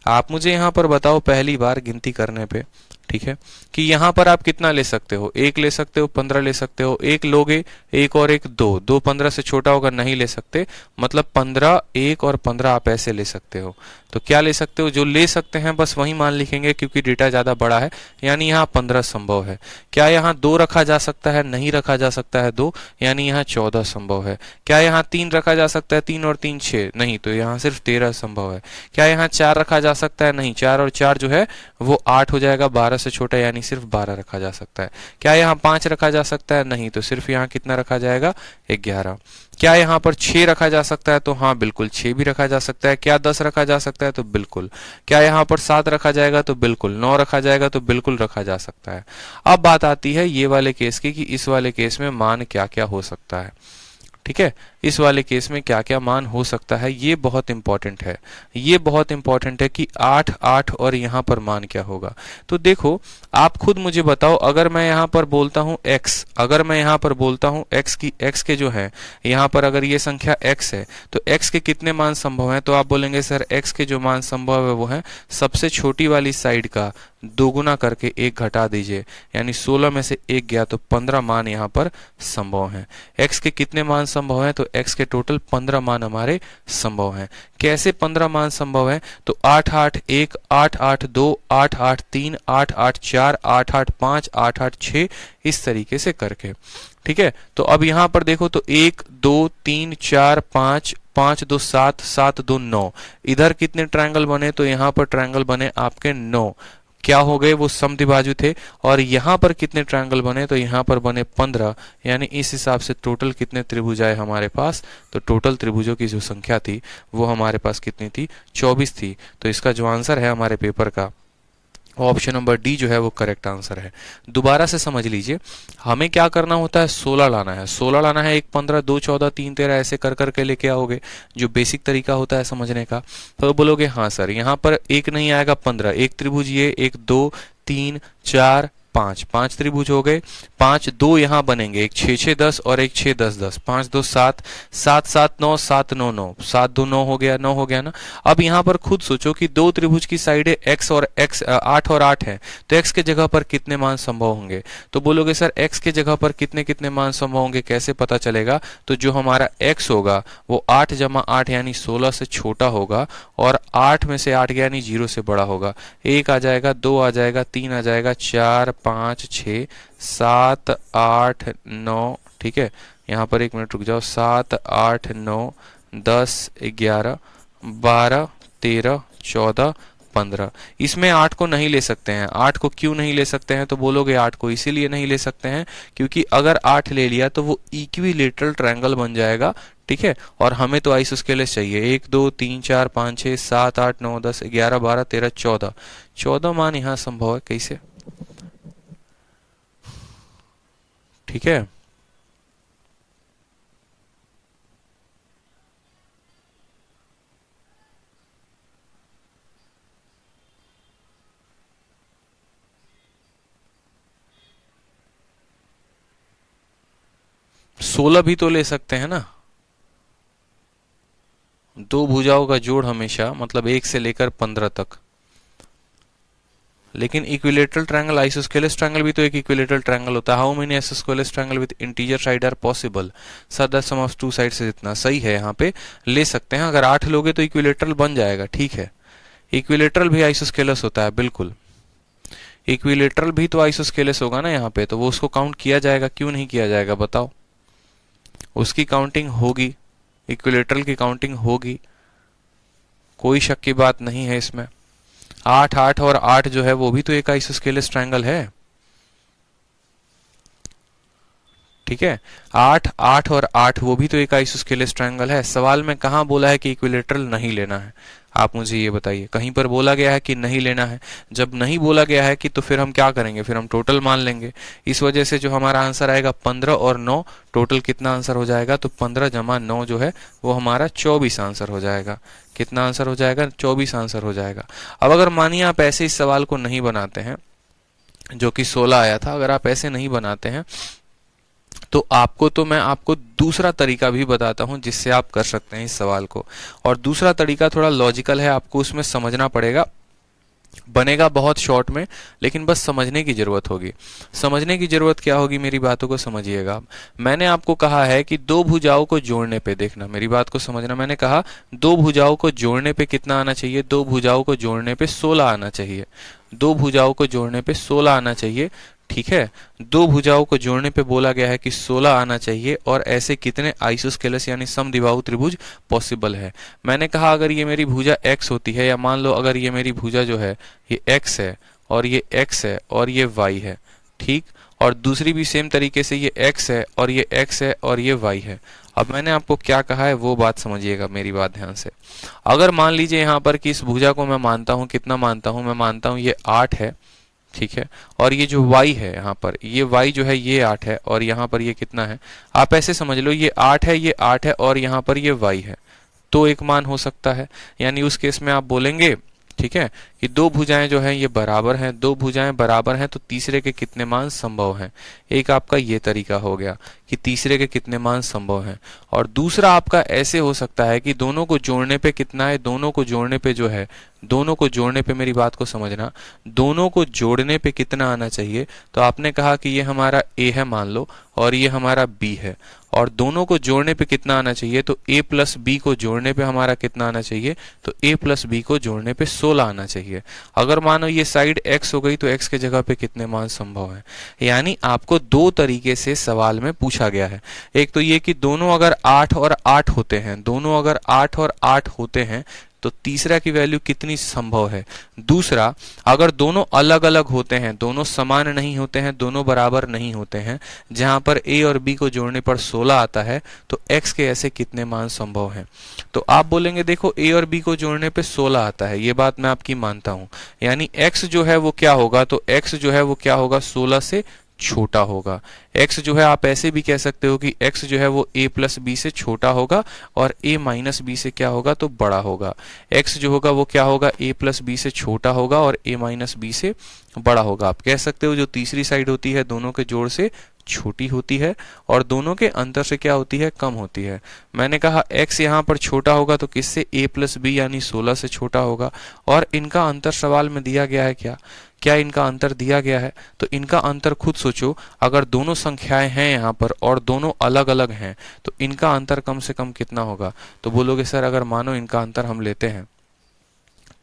आप मुझे यहाँ पर बताओ पहली बार गिनती करने पे ठीक है, कि यहाँ पर आप कितना ले सकते हो, 1 ले सकते हो, 15 ले सकते हो, 1 लोगे, 1 और 1 2, 2 15 से छोटा होगा, नहीं ले सकते, मतलब 15, 1 और 15 आप ऐसे ले सकते हो। तो क्या ले सकते हो, जो ले सकते हैं बस वही मान लिखेंगे क्योंकि डेटा ज्यादा बड़ा है, यानी यहाँ 15 संभव है। क्या यहाँ 2 रखा जा सकता है, नहीं रखा जा सकता है 2, यानी यहाँ 14 संभव है। क्या यहाँ 3 रखा जा सकता है, 3 और 3 6, नहीं, तो यहाँ सिर्फ 13 संभव है। क्या यहाँ 4 रखा जा सकता है, नहीं, 4 और 4 जो है वो 8 हो जाएगा, 12 से छोटा, यानी सिर्फ 12 रखा जा सकता है। क्या यहाँ 5 रखा जा सकता है, नहीं, तो सिर्फ यहाँ कितना रखा जाएगा, 11। क्या यहाँ पर 6 रखा जा सकता है, तो हाँ बिल्कुल 6 भी रखा जा सकता है। क्या 10 रखा जा सकता है, तो बिल्कुल। क्या यहाँ पर 7 रखा जाएगा, तो बिल्कुल। 9 रखा जाएगा, तो बिल्कुल रखा जा सकता है। अब बात आती है ये वाले केस की कि इस वाले केस में मान क्या क्या हो सकता है। ठीक है, इस वाले केस में क्या क्या मान हो सकता है, ये बहुत इंपॉर्टेंट है। ये बहुत इंपॉर्टेंट है कि 8 8 और यहाँ पर मान क्या होगा। तो देखो, आप खुद मुझे बताओ, अगर मैं यहाँ पर बोलता हूँ x, अगर मैं यहाँ पर बोलता हूँ x के जो है, यहाँ पर अगर ये संख्या x है तो x के कितने मान संभव हैं, तो आप बोलेंगे सर x के जो मान संभव है वो है सबसे छोटी वाली साइड का दोगुना करके 1 घटा दीजिए, यानी 16 में से 1 गया तो 15 मान यहाँ पर संभव हैं। x के कितने मान संभव हैं, तो x के टोटल 15 मान हमारे संभव हैं। कैसे 15 मान संभव हैं, तो 8 8 1, 8 8 2, 8 8 3, 8 8 4, 8 8 5, 8 8 6, इस तरीके से करके। ठीक है, तो अब यहाँ पर देखो तो 1 2 3 4 5, 5 2 7, 7 2 9, इधर कितने ट्रायंगल बने, तो यहाँ पर ट्रायंगल बने आपके 9, क्या हो गए, वो समद्विबाजु थे। और यहाँ पर कितने ट्रायंगल बने, तो यहाँ पर बने 15, यानी इस हिसाब से टोटल कितने त्रिभुज आए हमारे पास, तो टोटल त्रिभुजों की जो संख्या थी वो हमारे पास कितनी थी, 24 थी। तो इसका जो आंसर है हमारे पेपर का, ऑप्शन नंबर डी जो है वो करेक्ट आंसर है। दोबारा से समझ लीजिए, हमें क्या करना होता है, 16 लाना है, 16 लाना है, 1 15 2 14 3 13 ऐसे कर करके लेके आओगे, जो बेसिक तरीका होता है समझने का। तो बोलोगे हाँ सर, यहाँ पर 1 नहीं आएगा, 15, एक त्रिभुज ये, 1 2 3 4 5, 5 त्रिभुज हो गए, 5 2 यहाँ बनेंगे, एक 6 6 10 और एक 6 10 10, 5 2 7, 7 7 9, 7 9 9, 7 2 9 हो गया, 9 हो गया ना। अब यहाँ पर खुद सोचो कि दो त्रिभुज की साइडें x और x 8 और 8 है, तो x के जगह पर कितने मान संभव होंगे, तो बोलोगे सर x के जगह पर कितने कितने मान संभव होंगे, कैसे पता चलेगा, तो जो हमारा x होगा वो 8 जमा 8 यानी 16 से छोटा होगा, और 8 में से 8 गया यानी 0 से बड़ा होगा। 1 आ जाएगा, 2 आ जाएगा, 3 आ जाएगा, 4 5 6 7 8 9, ठीक है, यहाँ पर 1 मिनट रुक जाओ, 7 8 9 10 11 12 13 14 15। इसमें 8 को नहीं ले सकते हैं। 8 को क्यों नहीं ले सकते हैं, तो बोलोगे 8 को इसीलिए नहीं ले सकते हैं क्योंकि अगर 8 ले लिया तो वो इक्विलेटरल ट्रायंगल बन जाएगा। ठीक है, और हमें तो आइसोस्केलेस चाहिए। 1 2 3 4 5 6 7 8 9 10 11 12 13 14, 14 मान यहाँ संभव है। कैसे, ठीक है, सोलह भी तो ले सकते हैं ना। दो भुजाओं का जोड़ हमेशा मतलब 1 से लेकर 15 तक। लेकिन इक्विलेटरल ट्रायंगल, आइसोस्केलेस ट्रायंगल भी तो एक इक्विलेटरल ट्रायंगल होता है। How many isosceles triangle with integer side are possible, sir the sum of two side से जितना सही है यहाँ पे ले सकते हैं। अगर 8 लोगे तो इक्विलेटरल बन जाएगा। ठीक है, इक्विलेटरल भी आइसोस्केलेस होता है, बिल्कुल इक्विलेटरल भी तो आइसोस्केलेस होगा ना यहाँ पे, तो वो उसको काउंट किया जाएगा, क्यों नहीं किया जाएगा बताओ। उसकी काउंटिंग होगी, इक्विलेटरल की काउंटिंग होगी, कोई शक की बात नहीं है इसमें। 8 8 और 8 जो है वो भी तो एक आइसोस्केलेस ट्रायंगल है। ठीक है, 8 8 और 8 वो भी तो एक आइसोस्केलेस ट्रायंगल है। सवाल में कहाँ बोला है कि इक्विलेटरल नहीं लेना है, आप मुझे ये बताइए। कहीं पर बोला गया है कि नहीं लेना है? जब नहीं बोला गया है कि तो फिर हम क्या करेंगे, फिर हम टोटल मान लेंगे। इस वजह से जो हमारा आंसर आएगा 15 और 9, टोटल कितना आंसर हो जाएगा, तो 15 जमा 9 जो है वो हमारा 24 आंसर हो जाएगा। कितना आंसर हो जाएगा, 24 आंसर हो जाएगा। अब अगर मानिए आप ऐसे इस सवाल को नहीं बनाते हैं जो कि 16 आया था, अगर आप ऐसे नहीं बनाते हैं तो मैं आपको दूसरा तरीका भी बताता हूं जिससे आप कर सकते हैं इस सवाल को। और दूसरा तरीका थोड़ा लॉजिकल है, आपको उसमें समझना पड़ेगा बनेगा बहुत शॉर्ट में, लेकिन बस समझने की जरूरत होगी। समझने की जरूरत क्या होगी, मेरी बातों को समझिएगा। मैंने आपको कहा है कि दो भुजाओं को जोड़ने पे, देखना मेरी बात को समझना, मैंने कहा दो भुजाओं को जोड़ने पे कितना आना चाहिए, दो भुजाओं को जोड़ने पे 16 आना चाहिए। दो भुजाओं को जोड़ने पे 16 आना चाहिए, ठीक है। दो भुजाओं को जोड़ने पे बोला गया है कि 16 आना चाहिए, और ऐसे कितने आइसोस्केलस यानी समद्विबाहु त्रिभुज पॉसिबल है। मैंने कहा अगर ये मेरी भुजा x होती है, या मान लो अगर ये मेरी भुजा जो है ये x है और ये x है और ये y है, ठीक, और दूसरी भी सेम तरीके से ये x है और ये x है और ये y है। अब मैंने आपको क्या कहा है वो बात समझिएगा, मेरी बात ध्यान से। अगर मान लीजिए यहाँ पर कि इस भुजा को मैं मानता हूँ, कितना मानता हूँ, मैं मानता हूँ ये 8 है, ठीक है, और ये जो y है यहाँ पर, ये y जो है ये 8 है, और यहाँ पर ये कितना है, आप ऐसे समझ लो ये 8 है, ये 8 है, और यहाँ पर ये y है, तो एक मान हो सकता है। यानी उस केस में आप बोलेंगे, ठीक है, कि दो भुजाएं जो हैं ये बराबर हैं, दो भुजाएं बराबर हैं तो तीसरे के कितने मान संभव हैं। एक आपका ये तरीका हो गया कि तीसरे के कितने मान संभव हैं। और दूसरा आपका ऐसे हो सकता है कि दोनों को जोड़ने पे कितना है, दोनों को जोड़ने पे जो है, दोनों को जोड़ने पे, मेरी बात को समझना, दोनों को जोड़ने पे कितना आना चाहिए। तो आपने कहा कि ये हमारा a है मान लो, और ये हमारा b है, और दोनों को जोड़ने पे कितना आना चाहिए, तो a प्लस बी को जोड़ने पे हमारा कितना आना चाहिए, तो a प्लस बी को जोड़ने पे 16 आना चाहिए। अगर मानो ये साइड x हो गई तो x के जगह पे कितने मान संभव है। यानी आपको दो तरीके से सवाल में पूछा गया है। एक तो ये कि दोनों अगर 8 और 8 होते हैं, दोनों अगर 8 और 8 होते हैं तो तीसरा की वैल्यू कितनी संभव है। दूसरा, अगर दोनों अलग अलग होते हैं, दोनों समान नहीं होते हैं, दोनों बराबर नहीं होते हैं, जहां पर a और b को जोड़ने पर 16 आता है, तो x के ऐसे कितने मान संभव हैं। तो आप बोलेंगे देखो a और b को जोड़ने पे 16 आता है, ये बात मैं आपकी मानता हूं। यानी x जो है वो क्या होगा, तो x जो है वो क्या होगा, 16 से छोटा होगा। x जो है आप ऐसे भी कह सकते हो कि x जो है वो a प्लस बी से छोटा होगा, और a माइनस बी से क्या होगा, तो बड़ा होगा। x जो होगा वो क्या होगा, a प्लस बी से छोटा होगा और a माइनस बी से बड़ा होगा। आप कह सकते हो जो तीसरी साइड होती है दोनों के जोड़ से छोटी होती है, और दोनों के अंतर से क्या होती है, कम होती है। मैंने कहा x यहाँ पर छोटा होगा तो किससे, a प्लस बी यानी 16 से छोटा होगा। और इनका अंतर सवाल में दिया गया है, क्या क्या इनका अंतर दिया गया है, तो इनका अंतर खुद सोचो। अगर दोनों संख्याएं हैं यहाँ पर और दोनों अलग अलग हैं तो इनका अंतर कम से कम कितना होगा। तो बोलोगे सर अगर मानो इनका अंतर हम लेते हैं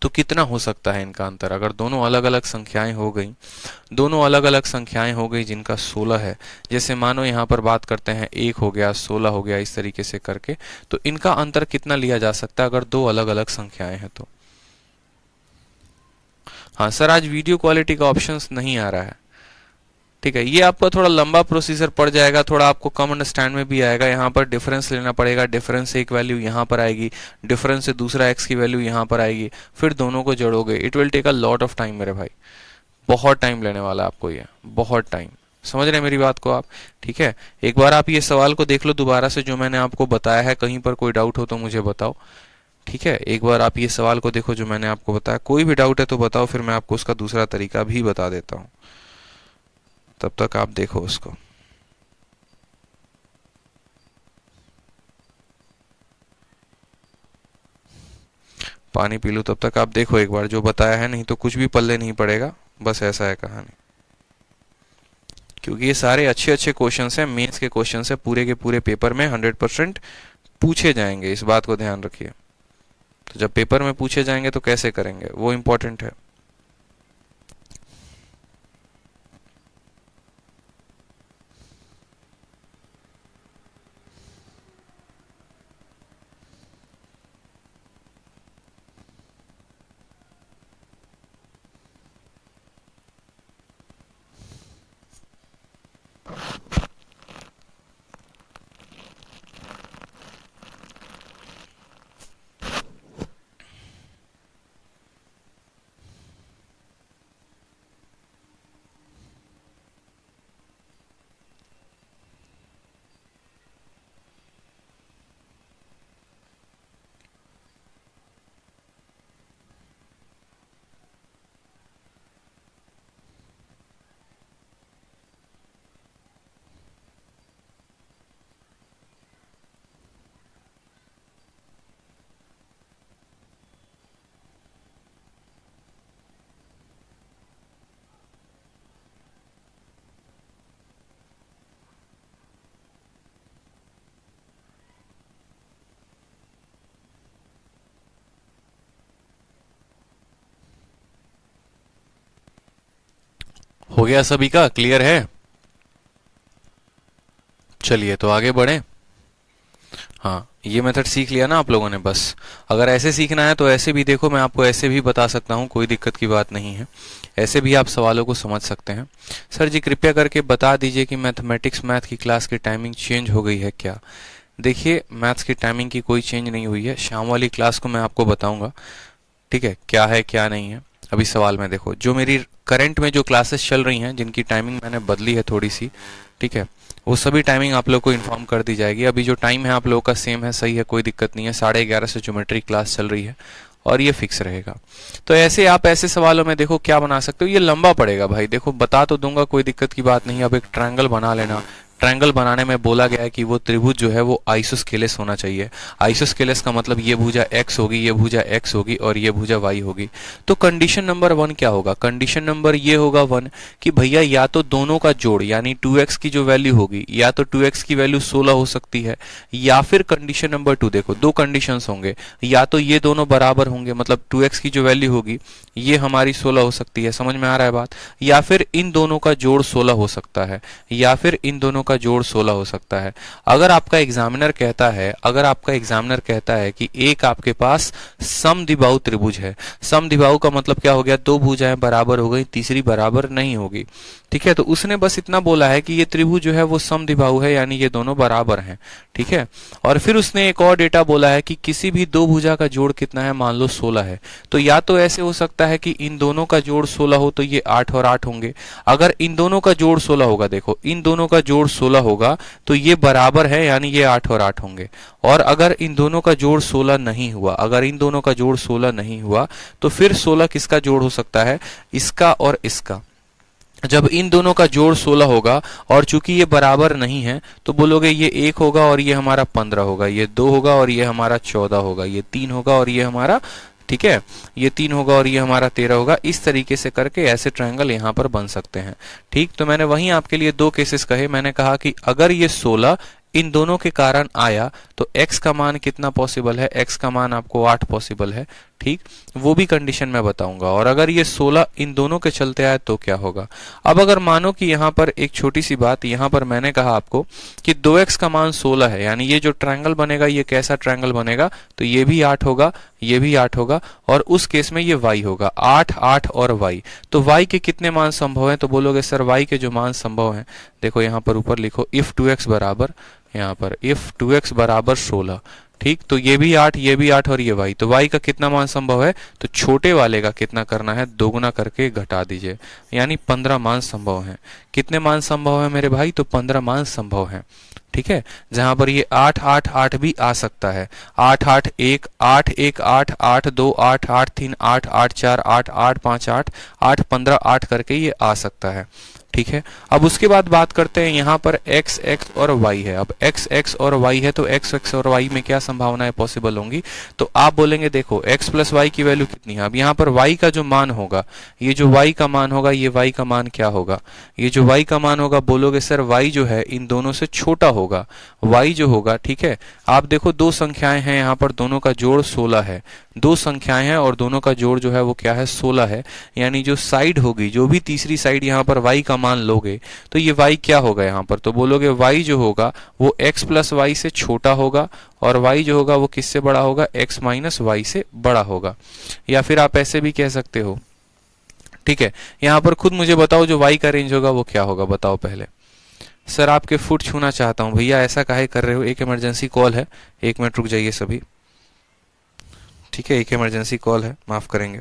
तो कितना हो सकता है इनका अंतर। अगर दोनों अलग अलग संख्याएं हो गई, दोनों अलग अलग संख्याएं हो गई जिनका 16 है, जैसे मानो यहाँ पर बात करते हैं 1 हो गया, 16 हो गया, इस तरीके से करके, तो इनका अंतर कितना लिया जा सकता है अगर दो अलग अलग संख्याएं हैं तो। हाँ सर आज वीडियो क्वालिटी का ऑप्शंस नहीं आ रहा है, ठीक है, ये आपका थोड़ा लंबा प्रोसीजर पड़ जाएगा, थोड़ा आपको कम अंडरस्टैंड में भी आएगा। यहाँ पर डिफरेंस लेना पड़ेगा, डिफरेंस से एक वैल्यू यहाँ पर आएगी, डिफरेंस से दूसरा एक्स की वैल्यू यहाँ पर आएगी, फिर दोनों को जोड़ोगे। It will take a lot of time मेरे भाई, बहुत टाइम लेने वाला है आपको ये, बहुत टाइम। समझ रहे हैं मेरी बात को आप, ठीक है। एक बार आप ये सवाल को देख लो दोबारा से जो मैंने आपको बताया है, कहीं पर कोई डाउट हो तो मुझे बताओ, ठीक है। एक बार आप ये सवाल को देखो जो मैंने आपको बताया, कोई भी डाउट है तो बताओ, फिर मैं आपको उसका दूसरा तरीका भी बता देता हूँ, तब तक आप देखो उसको। पानी पी लो तब तक आप देखो एक बार जो बताया है, नहीं तो कुछ भी पल्ले नहीं पड़ेगा, बस ऐसा है कहानी। क्योंकि ये सारे अच्छे अच्छे क्वेश्चंस हैं, मेंस के क्वेश्चंस हैं, पूरे के पूरे पेपर में 100% पूछे जाएंगे, इस बात को ध्यान रखिए। तो जब पेपर में पूछे जाएंगे तो कैसे करेंगे, वो इंपॉर्टेंट है। हो गया सभी का क्लियर है? चलिए तो आगे बढ़े। हाँ, ये मेथड सीख लिया ना आप लोगों ने। बस अगर ऐसे सीखना है तो ऐसे भी देखो, मैं आपको ऐसे भी बता सकता हूँ, कोई दिक्कत की बात नहीं है। ऐसे भी आप सवालों को समझ सकते हैं। सर जी कृपया करके बता दीजिए कि मैथ की क्लास की टाइमिंग चेंज हो गई है क्या? देखिए, मैथ्स की टाइमिंग की कोई चेंज नहीं हुई है। शाम वाली क्लास को मैं आपको बताऊंगा, ठीक है क्या नहीं है। अभी सवाल में देखो, जो मेरी करंट में जो क्लासेस चल रही हैं जिनकी टाइमिंग मैंने बदली है थोड़ी सी, ठीक है, वो सभी टाइमिंग आप लोग को इन्फॉर्म कर दी जाएगी। अभी जो टाइम है आप लोगों का सेम है, सही है, कोई दिक्कत नहीं है। 11:30 से ज्योमेट्री क्लास चल रही है और ये फिक्स रहेगा। तो ऐसे आप ऐसे सवालों में देखो क्या बना सकते हो। ये लंबा पड़ेगा भाई, देखो बता तो दूंगा, कोई दिक्कत की बात नहीं है। अब एक ट्रायंगल बना लेना। ट्रायंगल बनाने में बोला गया है कि वो त्रिभुज जो है वो आइसोस्केलेस होना चाहिए। आइसोस्केलेस का मतलब ये भुजा x होगी, ये भुजा x होगी और ये भुजा y होगी। तो कंडीशन नंबर 1 क्या होगा? कंडीशन नंबर ये होगा 1 कि भैया या तो दोनों का जोड़ यानी 2x की जो वैल्यू होगी, या तो 2x की वैल्यू 16 हो सकती है, या फिर कंडीशन नंबर 2 देखो, दो कंडीशंस होंगे, या तो ये दोनों बराबर होंगे, मतलब 2x की जो वैल्यू होगी ये हमारी 16 हो सकती है, समझ में आ रहा है बात, या फिर इन दोनों का जोड़ 16 हो सकता है, या फिर इन दोनों का जोड़ 16 हो सकता है। अगर आपका एग्जामिनर कहता है कि एक आपके पास समद्विबाहु त्रिभुज है, समद्विबाहु का मतलब क्या हो गया? दो भुजाएं बराबर हो गई, तीसरी बराबर नहीं होगी, ठीक है। तो उसने बस इतना बोला है कि ये त्रिभुज जो है वो समद्विबाहु है, यानी ये दोनों बराबर हैं, ठीक है। और फिर उसने एक और डेटा बोला है कि किसी भी दो भुजा का जोड़ कितना है? मान लो 16 है। तो या तो ऐसे हो सकता है कि इन दोनों का जोड़ 16 हो तो ये 8 और 8 होंगे। अगर इन दोनों का जोड़ 16 होगा, देखो इन दोनों का जोड़ 16 होगा तो ये बराबर है, यानी ये 8 और 8 होंगे। और अगर इन दोनों का जोड़ 16 नहीं हुआ, अगर इन दोनों का जोड़ 16 नहीं हुआ तो फिर 16 किसका जोड़ हो सकता है? इसका और इसका। जब इन दोनों का जोड़ 16 होगा और चूंकि ये बराबर नहीं है तो बोलोगे ये 1 होगा और ये हमारा 15 होगा, ये 2 होगा और ये हमारा 14 होगा, ये 3 होगा और ये हमारा, ठीक है, ये 3 होगा और ये हमारा 13 होगा। इस तरीके से करके ऐसे ट्रायंगल यहाँ पर बन सकते हैं, ठीक। तो मैंने वहीं आपके लिए दो केसेस कहे। मैंने कहा कि अगर ये 16 इन दोनों के कारण आया तो x का मान कितना पॉसिबल है? x का मान आपको 8 पॉसिबल है, ठीक, वो भी कंडीशन मैं बताऊंगा। और अगर ये 16 इन दोनों के चलते आए तो क्या होगा? अब अगर मानो कि यहाँ पर एक छोटी सी बात, यहाँ पर मैंने कहा आपको कि 2x का मान 16 है, यानी ये जो ट्रायंगल बनेगा ये कैसा ट्रायंगल बनेगा? तो ये भी 8 होगा, ये भी 8 होगा, और उस केस में ये y होगा, 8 8 और y। तो y के कितने मान संभव हैं? तो बोलोगे सर y के जो मान संभव हैं, देखो यहाँ पर ऊपर लिखो इफ 2x बराबर, यहाँ पर इफ 2x बराबर 16, ठीक। तो ये भी 8, ये भी 8 और ये y। तो y का कितना मान संभव है? तो छोटे वाले का कितना करना है? दोगुना करके घटा दीजिए, यानी 15 मान संभव हैं। कितने मान संभव है मेरे भाई? तो 15 मान संभव हैं, ठीक है। जहां पर ये 8 8 8 भी आ सकता है, 8 8 1 8 1 8 8 2 8 8 3 8 8 4 8 8 5 8 8 15 8 करके ये आ सकता है, ठीक है। अब उसके बाद बात करते हैं, यहाँ पर x x और y है। अब x x और y है तो x x और y में क्या संभावनाएं पॉसिबल होंगी? तो आप बोलेंगे देखो x प्लस y की वैल्यू कितनी है? अब यहाँ पर y का जो मान होगा, ये जो y का मान होगा, ये y का मान क्या होगा? ये जो y का मान होगा, बोलोगे सर y जो है इन दोनों से छोटा होगा, y जो होगा, ठीक है। आप देखो दो संख्याएं हैं यहाँ पर, दोनों का जोड़ 16 है, दो संख्याएं हैं और दोनों का जोड़ जो है वो क्या है? 16 है। यानी जो साइड होगी, जो भी तीसरी साइड यहाँ पर y का मान लोगे तो ये y क्या होगा यहाँ पर? तो बोलोगे y जो होगा वो x प्लस y से छोटा होगा और y जो होगा वो किससे बड़ा होगा? x माइनस y से बड़ा होगा। या फिर आप ऐसे भी कह सकते हो, ठीक है। यहाँ पर खुद मुझे बताओ जो y का रेंज होगा वो क्या होगा? बताओ पहले। सर आपके फुट छूना चाहता हूँ। भैया ऐसा काहे कर रहे हो? एक इमरजेंसी कॉल है, 1 मिनट रुक जाइए सभी, ठीक है। एक इमरजेंसी कॉल है, माफ करेंगे।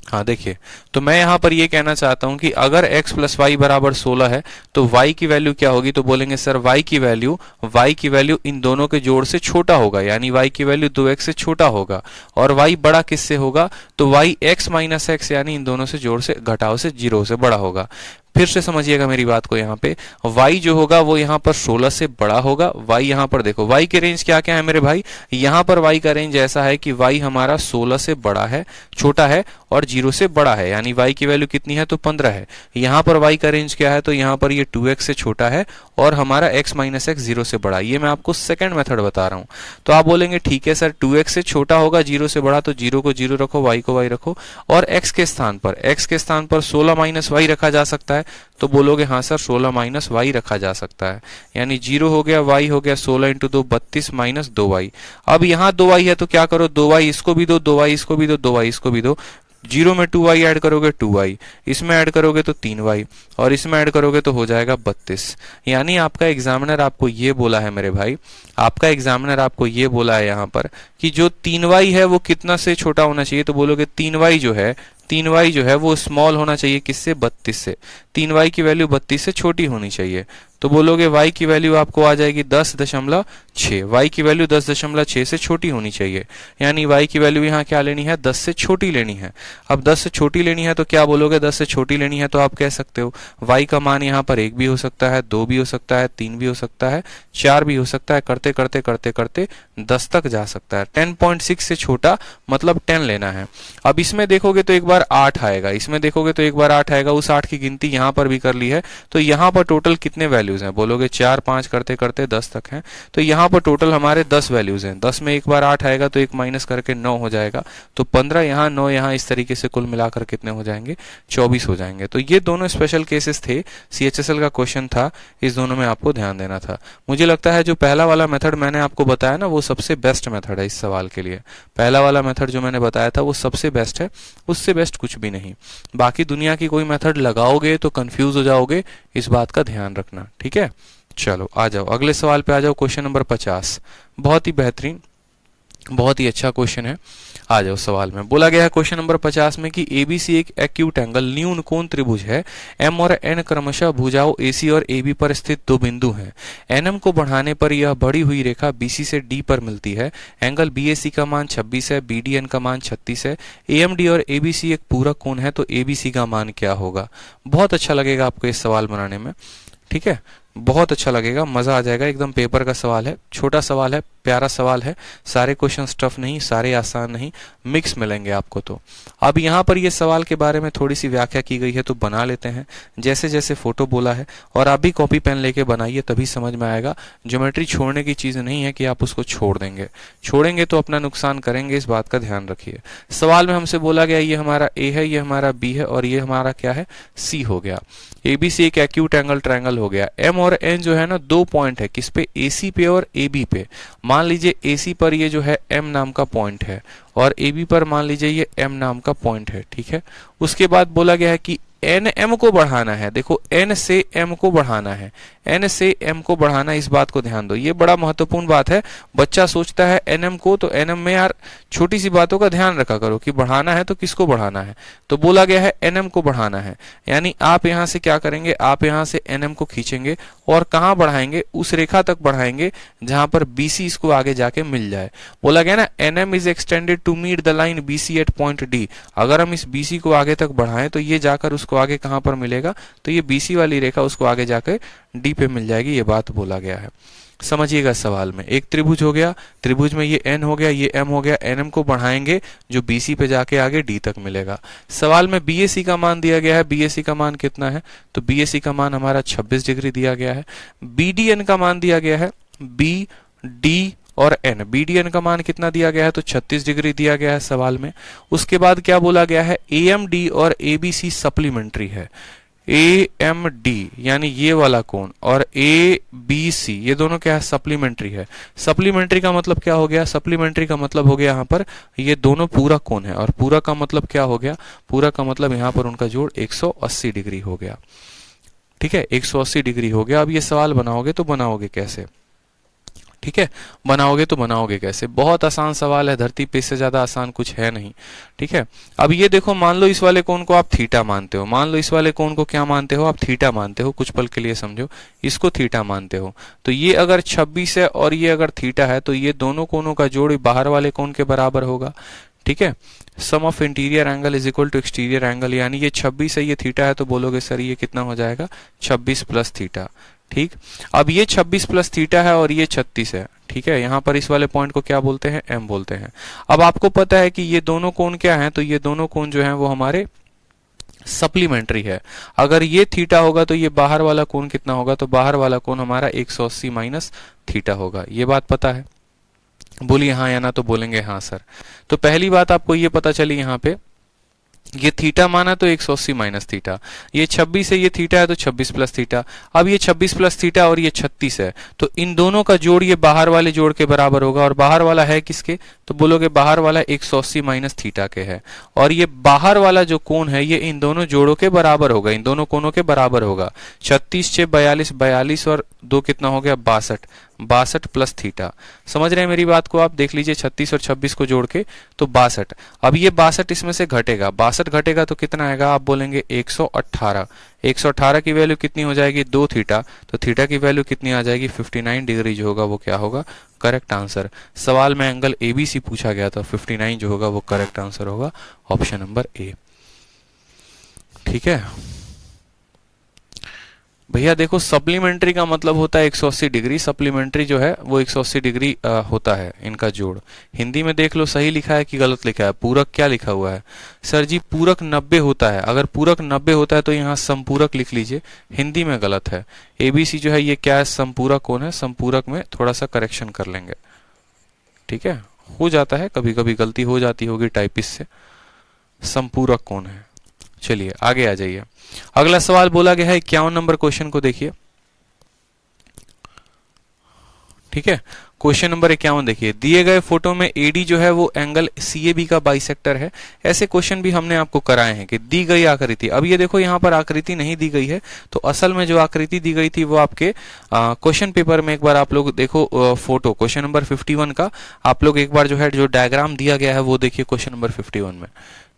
हाँ देखिए, तो मैं यहाँ पर ये कहना चाहता हूँ कि अगर x प्लस वाई बराबर 16 है तो y की वैल्यू क्या होगी? तो बोलेंगे सर y की वैल्यू इन दोनों के जोड़ से छोटा होगा, यानी y की वैल्यू 2x से छोटा होगा। और y बड़ा किससे होगा? तो y x माइनस एक्स, यानी इन दोनों से जोड़ से घटाव से 0 से बड़ा होगा। फिर से समझिएगा मेरी बात को, यहाँ पे y जो होगा वो यहाँ पर 16 से बड़ा होगा। y यहाँ पर देखो y के रेंज क्या क्या है मेरे भाई, यहाँ पर y का रेंज ऐसा है कि y हमारा 16 से बड़ा है, छोटा है, और 0 से बड़ा है, यानी y की वैल्यू कितनी है तो 15 है। यहाँ पर y का रेंज क्या है तो यहाँ पर ये 2x से छोटा है और हमारा x माइनस एक्स 0 से बड़ा। ये मैं आपको सेकंड मेथड बता रहा हूँ। तो आप बोलेंगे ठीक है सर 2x से छोटा होगा 0 से बड़ा, तो 0 को 0 रखो, y को y रखो, और x के स्थान पर 16 माइनस y रखा जा सकता है। तो बोलोगे हाँ सर 16 माइनस y रखा जा सकता है, यानी 0 हो गया, y हो गया 16 इंटू 2 32 माइनस 2y। अब यहाँ 2y है तो क्या करो, 2y इसको भी दो, 2y इसको भी दो, 2y इसको भी दो। 0 में 2y ऐड करोगे 2y, इसमें ऐड करोगे तो 3y, और इसमें ऐड करोगे तो हो जाएगा 32। यानी आपका एग्जामिनर आपको ये बोला है मेरे भाई, आपका एग्जामिनर आपको ये बोला है यहाँ पर कि जो 3y है वो कितना से छोटा होना चाहिए। तो बोलोगे 3y जो है वो स्मॉल होना चाहिए, किससे, 32 से। 3y की वैल्यू 32 से छोटी होनी चाहिए। तो बोलोगे y की वैल्यू आपको आ जाएगी 10.6, y की वैल्यू 10.6 से छोटी होनी चाहिए, यानी y की वैल्यू यहाँ क्या लेनी है, 10 से छोटी लेनी है। अब 10 से छोटी लेनी है तो क्या बोलोगे, 10 से छोटी लेनी है तो आप कह सकते हो y का मान यहाँ पर 1 भी हो सकता है, 2 भी हो सकता है, 3 भी हो सकता है, 4 भी हो सकता है, करते करते करते करते 10 तक जा सकता है। 10.6 से छोटा मतलब 10 लेना है। अब इसमें देखोगे तो एक बार 8 आएगा, इसमें देखोगे तो एक बार 8 आएगा, उस 8 की गिनती यहाँ पर भी कर ली है। तो यहाँ पर टोटल कितने वैल्यूज हैं, बोलोगे 4 5 करते करते 10 तक हैं। तो यहाँ पर टोटल हमारे 10 वैल्यूज हैं। 10 में एक बार 8 आएगा तो एक माइनस करके 9 हो जाएगा, तो 15 यहाँ 9 यहाँ, इस तरीके से कुल मिलाकर कितने हो जाएंगे, 24 हो जाएंगे। तो ये दोनों स्पेशल केसेस थे, CHSL का क्वेश्चन था, इस दोनों में आपको ध्यान देना था। मुझे लगता है जो पहला वाला मेथड मैंने आपको बताया ना वो सबसे बेस्ट मेथड है इस सवाल के लिए। पहला वाला मेथड जो मैंने बताया था वो सबसे बेस्ट है, उससे बेस्ट कुछ भी नहीं। बाकी दुनिया की कोई मेथड लगाओगे तो कंफ्यूज हो जाओगे, इस बात का ध्यान रखना, ठीक है। चलो आ जाओ अगले सवाल पे आ जाओ, क्वेश्चन नंबर 50। बहुत ही बेहतरीन, बहुत ही अच्छा क्वेश्चन है। आ जाओ सवाल में बोला गया है क्वेश्चन नंबर 50 में कि ABC एक एक्यूट एंगल न्यून कोण त्रिभुज है। M और N क्रमशः भुजाओं AC और AB पर स्थित दो बिंदु हैं। NM को बढ़ाने पर यह बढ़ी हुई रेखा BC से D पर मिलती है। एंगल BAC का मान 26 है, BDN का मान 36 है। AMD और ABC एक पूरक कोण है, तो ABC का मान क्या होगा। बहुत अच्छा लगेगा आपको इस सवाल बनाने में, ठीक है, बहुत अच्छा लगेगा, मजा आ जाएगा। एकदम पेपर का सवाल है, छोटा सवाल है, प्यारा सवाल है, सारे क्वेश्चन टफ नहीं, सारे आसान नहीं, मिक्स मिलेंगे आपको। तो अब यहाँ पर ये सवाल के बारे में थोड़ी सी व्याख्या की गई है, तो बना लेते हैं जैसे जैसे फोटो बोला है, और आप भी कॉपी पेन लेके बनाइए, तभी समझ में आएगा। ज्योमेट्री छोड़ने की चीज नहीं है कि आप उसको छोड़ेंगे तो अपना नुकसान करेंगे, इस बात का ध्यान रखिए। सवाल में हमसे बोला गया ये हमारा A है, ये हमारा B है, और ये हमारा क्या है, C हो गया। ABC एक एक्यूट एंगल ट्रायंगल हो गया। M और N जो है ना, दो पॉइंट है, किस पे, AC पे और AB पे। मान लीजिए AC पर ये जो है M नाम का पॉइंट है, और AB पर मान लीजिए ये M नाम का पॉइंट है, ठीक है। उसके बाद बोला गया है कि NM को बढ़ाना है। देखो N से M को बढ़ाना है, N से M को बढ़ाना, इस बात को ध्यान दो, ये बड़ा महत्वपूर्ण बात है। बच्चा सोचता है NM को, तो NM में यार छोटी सी बातों का ध्यान रखा करो कि बढ़ाना है तो किसको बढ़ाना है। तो बोला गया है NM को बढ़ाना है, यानी आप यहाँ से क्या करेंगे, आप यहाँ से NM को खींचेंगे और कहाँ बढ़ाएंगे, उस रेखा तक बढ़ाएंगे जहां पर BC इसको आगे जाके मिल जाए। बोला गया ना NM is extended to meet the line BC at point D। अगर हम इस BC को आगे तक बढ़ाएं तो ये जाकर उसको आगे कहां पर मिलेगा, तो ये BC वाली रेखा उसको आगे जाकर D पे मिल जाएगी, ये बात बोला गया है। समझिएगा सवाल में एक त्रिभुज हो गया, त्रिभुज में ये N हो गया, ये M हो गया, NM को बढ़ाएंगे जो BC पे जाके आगे D तक मिलेगा। सवाल में BAC का मान दिया गया है, BAC का मान कितना है, तो BAC का मान हमारा 26 डिग्री दिया गया है। BDN का मान दिया गया है, BD और N, BDN का मान कितना दिया गया है, तो 36 डिग्री दिया गया है सवाल में। उसके बाद क्या बोला गया है, AMD और ABC सप्लीमेंट्री है। AMD यानी ये वाला कोण और ABC ये दोनों क्या है, सप्लीमेंट्री है। सप्लीमेंट्री का मतलब क्या हो गया, सप्लीमेंट्री का मतलब हो गया यहाँ पर ये दोनों पूरक कोण है, और पूरक का मतलब क्या हो गया, पूरक का मतलब यहाँ पर उनका जोड़ 180 डिग्री हो गया, ठीक है, 180 डिग्री हो गया। अब ये सवाल बनाओगे तो बनाओगे कैसे, ठीक है, बनाओगे तो बनाओगे कैसे, बहुत आसान सवाल है, धरती पे इससे ज्यादा आसान कुछ है नहीं, ठीक है। अब ये देखो, मान लो इस वाले कोण को आप थीटा मानते हो, मान लो इस वाले कोण को क्या मानते हो, आप थीटा मानते हो, कुछ पल के लिए समझो, इसको थीटा मानते हो। तो ये अगर 26 है और ये अगर थीटा है, तो ये दोनों कोणों का जोड़ बाहर वाले कोण के बराबर होगा, ठीक है। Sum of interior angle is equal to exterior angle, यानी ये 26 है, ये थीटा है, तो बोलोगे सर ये कितना हो जाएगा 26 प्लस थीटा। ठीक, अब ये 26 प्लस थीटा है और ये 36 है। ठीक है, यहाँ पर इस वाले पॉइंट को क्या बोलते हैं, एम बोलते हैं। अब आपको पता है कि ये दोनों कोण क्या हैं, तो ये दोनों कोण जो हैं वो हमारे सप्लीमेंट्री है। अगर ये थीटा होगा तो ये बाहर वाला कोण कितना होगा, तो बाहर वाला कोण हमारा 180 माइनस थीटा होगा। ये बात पता है, बोलिए हाँ या ना, तो बोलेंगे हाँ सर। तो पहली बात आपको ये पता चली, यहाँ पे ये थीटा माना तो 180 माइनस थीटा, ये 26 है, ये थीटा है तो 26 प्लस थीटा। अब ये 26 प्लस थीटा और ये 36 है, तो इन दोनों का जोड़ ये बाहर वाले जोड़ के बराबर होगा। और बाहर वाला है किसके, तो बोलोगे बाहर वाला 180 माइनस थीटा के है। और ये बाहर वाला जो कोण है ये इन दोनों जोड़ों के बराबर होगा, इन दोनों कोणों के बराबर होगा। 36 से 42, 42 और 2 कितना हो गया 62, 62 प्लस थीटा। समझ रहे हैं मेरी बात को आप, देख लीजिए 36 और 26 को जोड़ के तो 62। अब ये 62 इसमें से घटेगा, 62 घटेगा तो कितना आएगा, आप बोलेंगे 118। 118 की वैल्यू कितनी हो जाएगी 2 थीटा, तो थीटा की वैल्यू कितनी आ जाएगी 59 डिग्री जो होगा वो क्या होगा, करेक्ट आंसर। सवाल में एंगल एबीसी पूछा गया था, 59 जो होगा वो करेक्ट आंसर होगा, ऑप्शन नंबर ए। ठीक है भैया, देखो सप्लीमेंट्री का मतलब होता है 180 डिग्री, सप्लीमेंट्री जो है वो 180 डिग्री होता है इनका जोड़। हिंदी में देख लो सही लिखा है कि गलत लिखा है, पूरक क्या लिखा हुआ है, सर जी पूरक 90 होता है। अगर पूरक 90 होता है तो यहाँ संपूरक लिख लीजिए, हिंदी में गलत है। एबीसी जो है ये क्या है, संपूरक कोण है, संपूरक में थोड़ा सा करेक्शन कर लेंगे। ठीक है, हो जाता है कभी कभी गलती हो जाती होगी टाइपिस्ट से, संपूरक कोण है। चलिए आगे आ जाइए, अगला सवाल बोला गया है 51 नंबर क्वेश्चन को देखिए। ठीक है, क्वेश्चन नंबर 51 देखिए, दिए गए फोटो में एडी जो है वो एंगल सीएबी का बाइसेक्टर है। ऐसे क्वेश्चन भी हमने आपको कराए हैं कि दी गई आकृति, अब ये देखो यहाँ पर आकृति नहीं दी गई है, तो असल में जो आकृति दी गई थी वो आपके क्वेश्चन पेपर में एक बार आप लोग देखो, फोटो क्वेश्चन नंबर 51 का आप लोग एक बार जो है जो डायग्राम दिया गया है वो देखिए। क्वेश्चन नंबर 51 में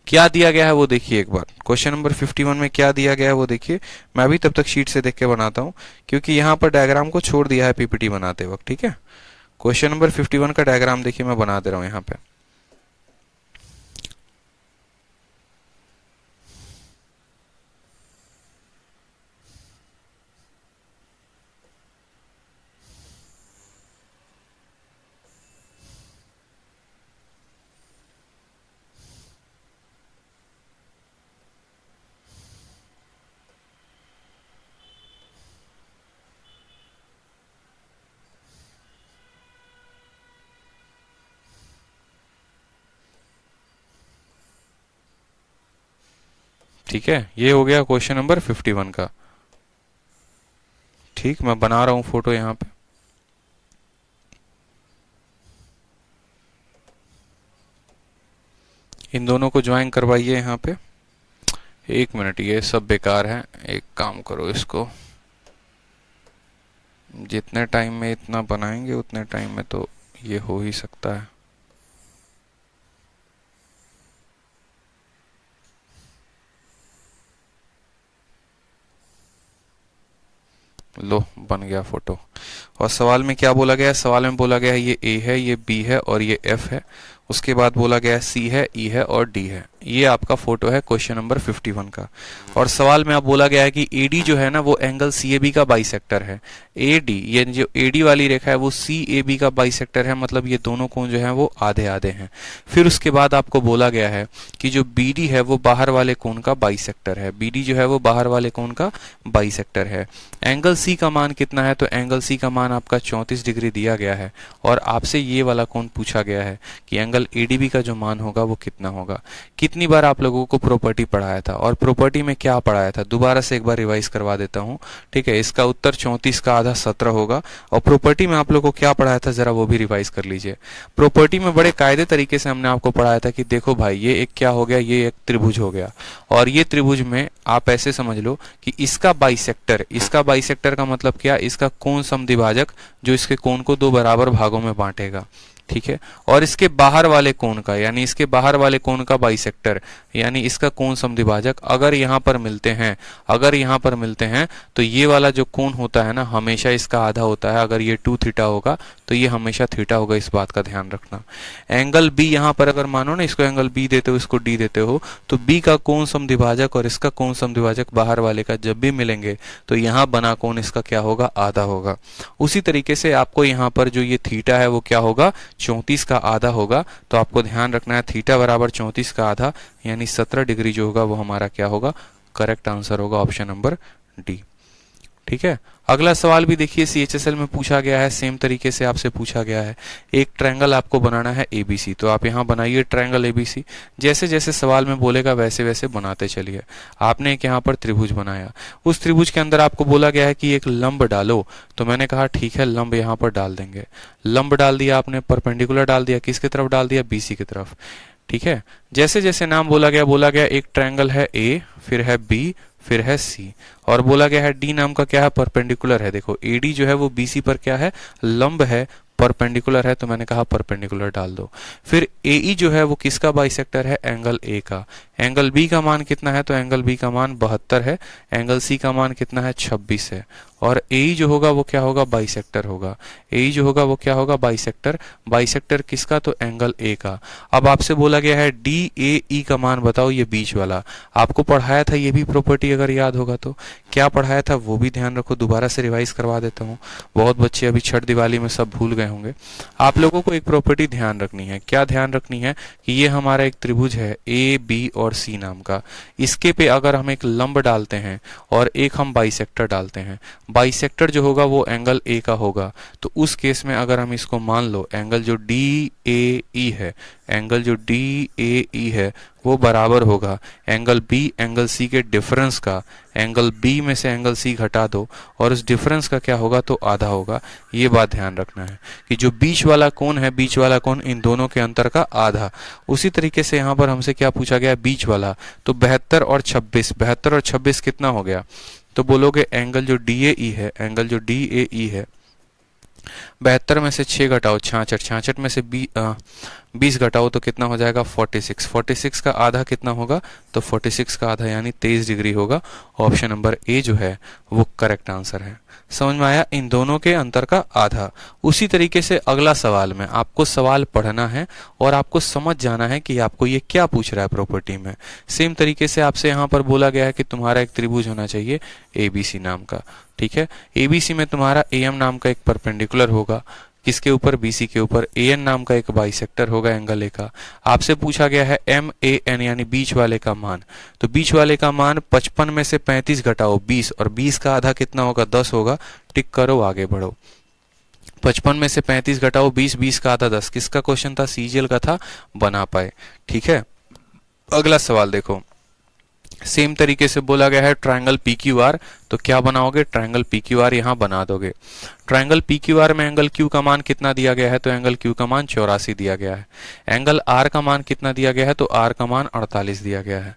क्या दिया गया है वो देखिए एक बार, क्वेश्चन नंबर 51 में क्या दिया गया है वो देखिए। मैं भी तब तक शीट से देख के बनाता हूं, क्योंकि यहाँ पर डायग्राम को छोड़ दिया है पीपीटी बनाते वक्त। ठीक है, क्वेश्चन नंबर 51 का डायग्राम देखिए, मैं बना दे रहा हूं यहाँ पे। ठीक है, ये हो गया क्वेश्चन नंबर 51 का। ठीक, मैं बना रहा हूं फोटो यहाँ पे। इन दोनों को ज्वाइन करवाइए यहाँ पे। एक मिनट, ये सब बेकार है, एक काम करो, इसको जितने टाइम में इतना बनाएंगे उतने टाइम में तो ये हो ही सकता है। लो, बन गया फोटो। और सवाल में क्या बोला गया है, सवाल में बोला गया है ये ए है, ये बी है और ये एफ है। उसके बाद बोला गया है सी है, ई है और डी है। ये आपका फोटो है क्वेश्चन नंबर 51 का। और सवाल में आप बोला गया है कि एडी जो है ना वो एंगल सीएबी का बाइसेक्टर है। एडी, ये जो एडी वाली रेखा है वो सीएबी का बाइसेक्टर है, मतलब ये दोनों कोण जो है वो आधे आधे हैं। फिर उसके बाद आपको बोला गया है कि जो बीडी है वो बाहर वाले कोण का बाइसेक्टर है। बीडी जो है वो बाहर वाले कोण का बाइसेक्टर है। एंगल सी का मान कितना है, तो एंगल सी का मान आपका 34 डिग्री दिया गया है। और आपसे ये वाला कोण पूछा गया है कि एंगल एडीबी का जो मान होगा वो कितना होगा। कितनी बार आप लोगों को प्रॉपर्टी पढ़ाया था और प्रॉपर्टी में क्या पढ़ाया था, दोबारा से एक बार रिवाइज करवा देता हूं। ठीक है, इसका उत्तर 34 का आधा 17 होगा। और प्रॉपर्टी में आप लोगों को क्या पढ़ाया था जरा वो भी रिवाइज कर लीजिए। प्रॉपर्टी में बड़े कायदे तरीके से हमने आपको पढ़ाया था कि देखो भाई ये एक क्या हो गया, ये एक त्रिभुज हो गया। और ये त्रिभुज में आप ऐसे समझ लो कि इसका बाइसेक्टर का मतलब क्या, इसका कोण समद्विभाजक जो इसके कोण को दो बराबर भागों में बांटेगा। ठीक है, और इसके बाहर वाले कोण का, यानी इसके बाहर वाले कोण का बाइसेक्टर, यानी इसका कोण समद्विभाजक अगर यहाँ पर मिलते हैं, अगर यहाँ पर मिलते हैं तो ये वाला जो कोण होता है ना हमेशा इसका आधा होता है। अगर ये 2 थीटा होगा तो ये हमेशा थीटा होगा, इस बात का ध्यान रखना। एंगल बी यहाँ पर अगर मानो ना, इसको एंगल बी देते हो, इसको डी देते हो, तो बी का कोण समद्विभाजक और इसका कोण समद्विभाजक बाहर वाले का जब भी मिलेंगे तो यहाँ बना कोण इसका क्या होगा, आधा होगा। उसी तरीके से आपको यहाँ पर जो ये थीटा है वो क्या होगा, 34 का आधा होगा। तो आपको ध्यान रखना है थीटा बराबर 34 का आधा, यानी 17 डिग्री जो होगा वो हमारा क्या होगा, करेक्ट आंसर होगा ऑप्शन नंबर डी। ठीक है, अगला सवाल भी देखिए CHSL में पूछा गया है, सेम तरीके से आपसे पूछा गया है। एक ट्रायंगल आपको बनाना है ABC, तो आप यहाँ बनाइए ट्रायंगल ABC। जैसे जैसे सवाल में बोलेगा वैसे वैसे बनाते चलिए। आपने एक यहाँ पर त्रिभुज बनाया, उस त्रिभुज के अंदर आपको बोला गया है कि एक लंब डालो, तो मैंने कहा ठीक है लंब यहाँ पर डाल देंगे। लंब डाल दिया आपने, परपेंडिकुलर डाल दिया, किसकी तरफ डाल दिया, BC की तरफ। ठीक है, जैसे जैसे नाम बोला गया एक ट्रायंगल है A, फिर है B, फिर है C, और बोला गया है D नाम का क्या है, परपेंडिकुलर है। देखो AD जो है वो BC पर क्या है, लंब है, परपेंडिकुलर है, तो मैंने कहा परपेंडिकुलर डाल दो। फिर AE जो है वो किसका बाइसेक्टर है, एंगल A का। एंगल B का मान कितना है, तो एंगल B का मान 72 है। एंगल C का मान कितना है, 26 है। और AE जो होगा वो क्या होगा, बाइसेक्टर होगा। AE जो होगा वो क्या होगा, बाइसेक्टर। बाइसेक्टर किसका, तो एंगल A का। अब आपसे बोला गया है DAE का मान बताओ, ये बीच वाला। आपको पढ़ाया था ये भी प्रॉपर्टी, अगर याद होगा तो क्या पढ़ाया था वो भी ध्यान रखो, दोबारा से रिवाइज करवा देता हूँ। बहुत बच्चे अभी छठ दिवाली में सब भूल गए होंगे। आप लोगों को एक प्रॉपर्टी ध्यान रखनी है। क्या ध्यान रखनी है कि ये हमारा एक त्रिभुज है A, B और C नाम का। इसके पे अगर हम एक लंब डालते हैं और एक हम बाइसेक्टर डालते हैं, बाइसेक्टर जो होगा वो एंगल A का होगा, तो उस केस में अगर हम इसको मान लो एंगल जो DAE है, एंगल जो DAE है वो बराबर होगा एंगल B एंगल C के डिफरेंस का। एंगल B में से एंगल C घटा दो और उस डिफरेंस का क्या होगा, तो आधा होगा। ये बात ध्यान रखना है कि जो बीच वाला कोण है, बीच वाला कोण इन दोनों के अंतर का आधा। उसी तरीके से यहाँ पर हमसे क्या पूछा गया, बीच वाला, तो 72 और 26, 72 और 26 कितना हो गया, तो बोलोगे एंगल जो DAE है, एंगल जो DAE है, 72 में से 6 घटाओ 66, 66 में से 20 घटाओ तो कितना हो जाएगा, 46। 46 का आधा कितना होगा, तो 46 का आधा यानी 23 डिग्री होगा। ऑप्शन नंबर A जो है वो करेक्ट आंसर है। समझ में आया, इन दोनों के अंतर का आधा। उसी तरीके से अगला सवाल में आपको सवाल पढ़ना है और आपको समझ जाना है कि आपको ये क्या पूछ रहा है प्रॉपर्टी में। सेम तरीके से आपसे यहाँ पर बोला गया है कि तुम्हारा एक त्रिभुज होना चाहिए ABC नाम का। ठीक है, ABC में तुम्हारा AM नाम का एक परपेंडिकुलर होगा, किसके ऊपर, BC के ऊपर। AN नाम का एक बाइसेक्टर होगा एंगल A का। आपसे पूछा गया है MAN यानी बीच वाले का मान, तो बीच वाले का मान 55 में से 35 घटाओ 20, और 20 का आधा कितना होगा, 10 होगा। टिक करो, आगे बढ़ो। 55 में से 35 घटाओ 20, 20 का आधा 10। किसका क्वेश्चन था, CGL का था, बना पाए। ठीक है, अगला सवाल देखो, सेम तरीके से बोला गया है ट्रायंगल PQR, तो क्या बनाओगे, ट्रायंगल PQR यहां बना दोगे। ट्रायंगल PQR में एंगल Q का मान कितना दिया गया है, तो एंगल Q का मान 84 दिया गया है। एंगल R का मान कितना दिया गया है, तो R का मान 48 दिया गया है।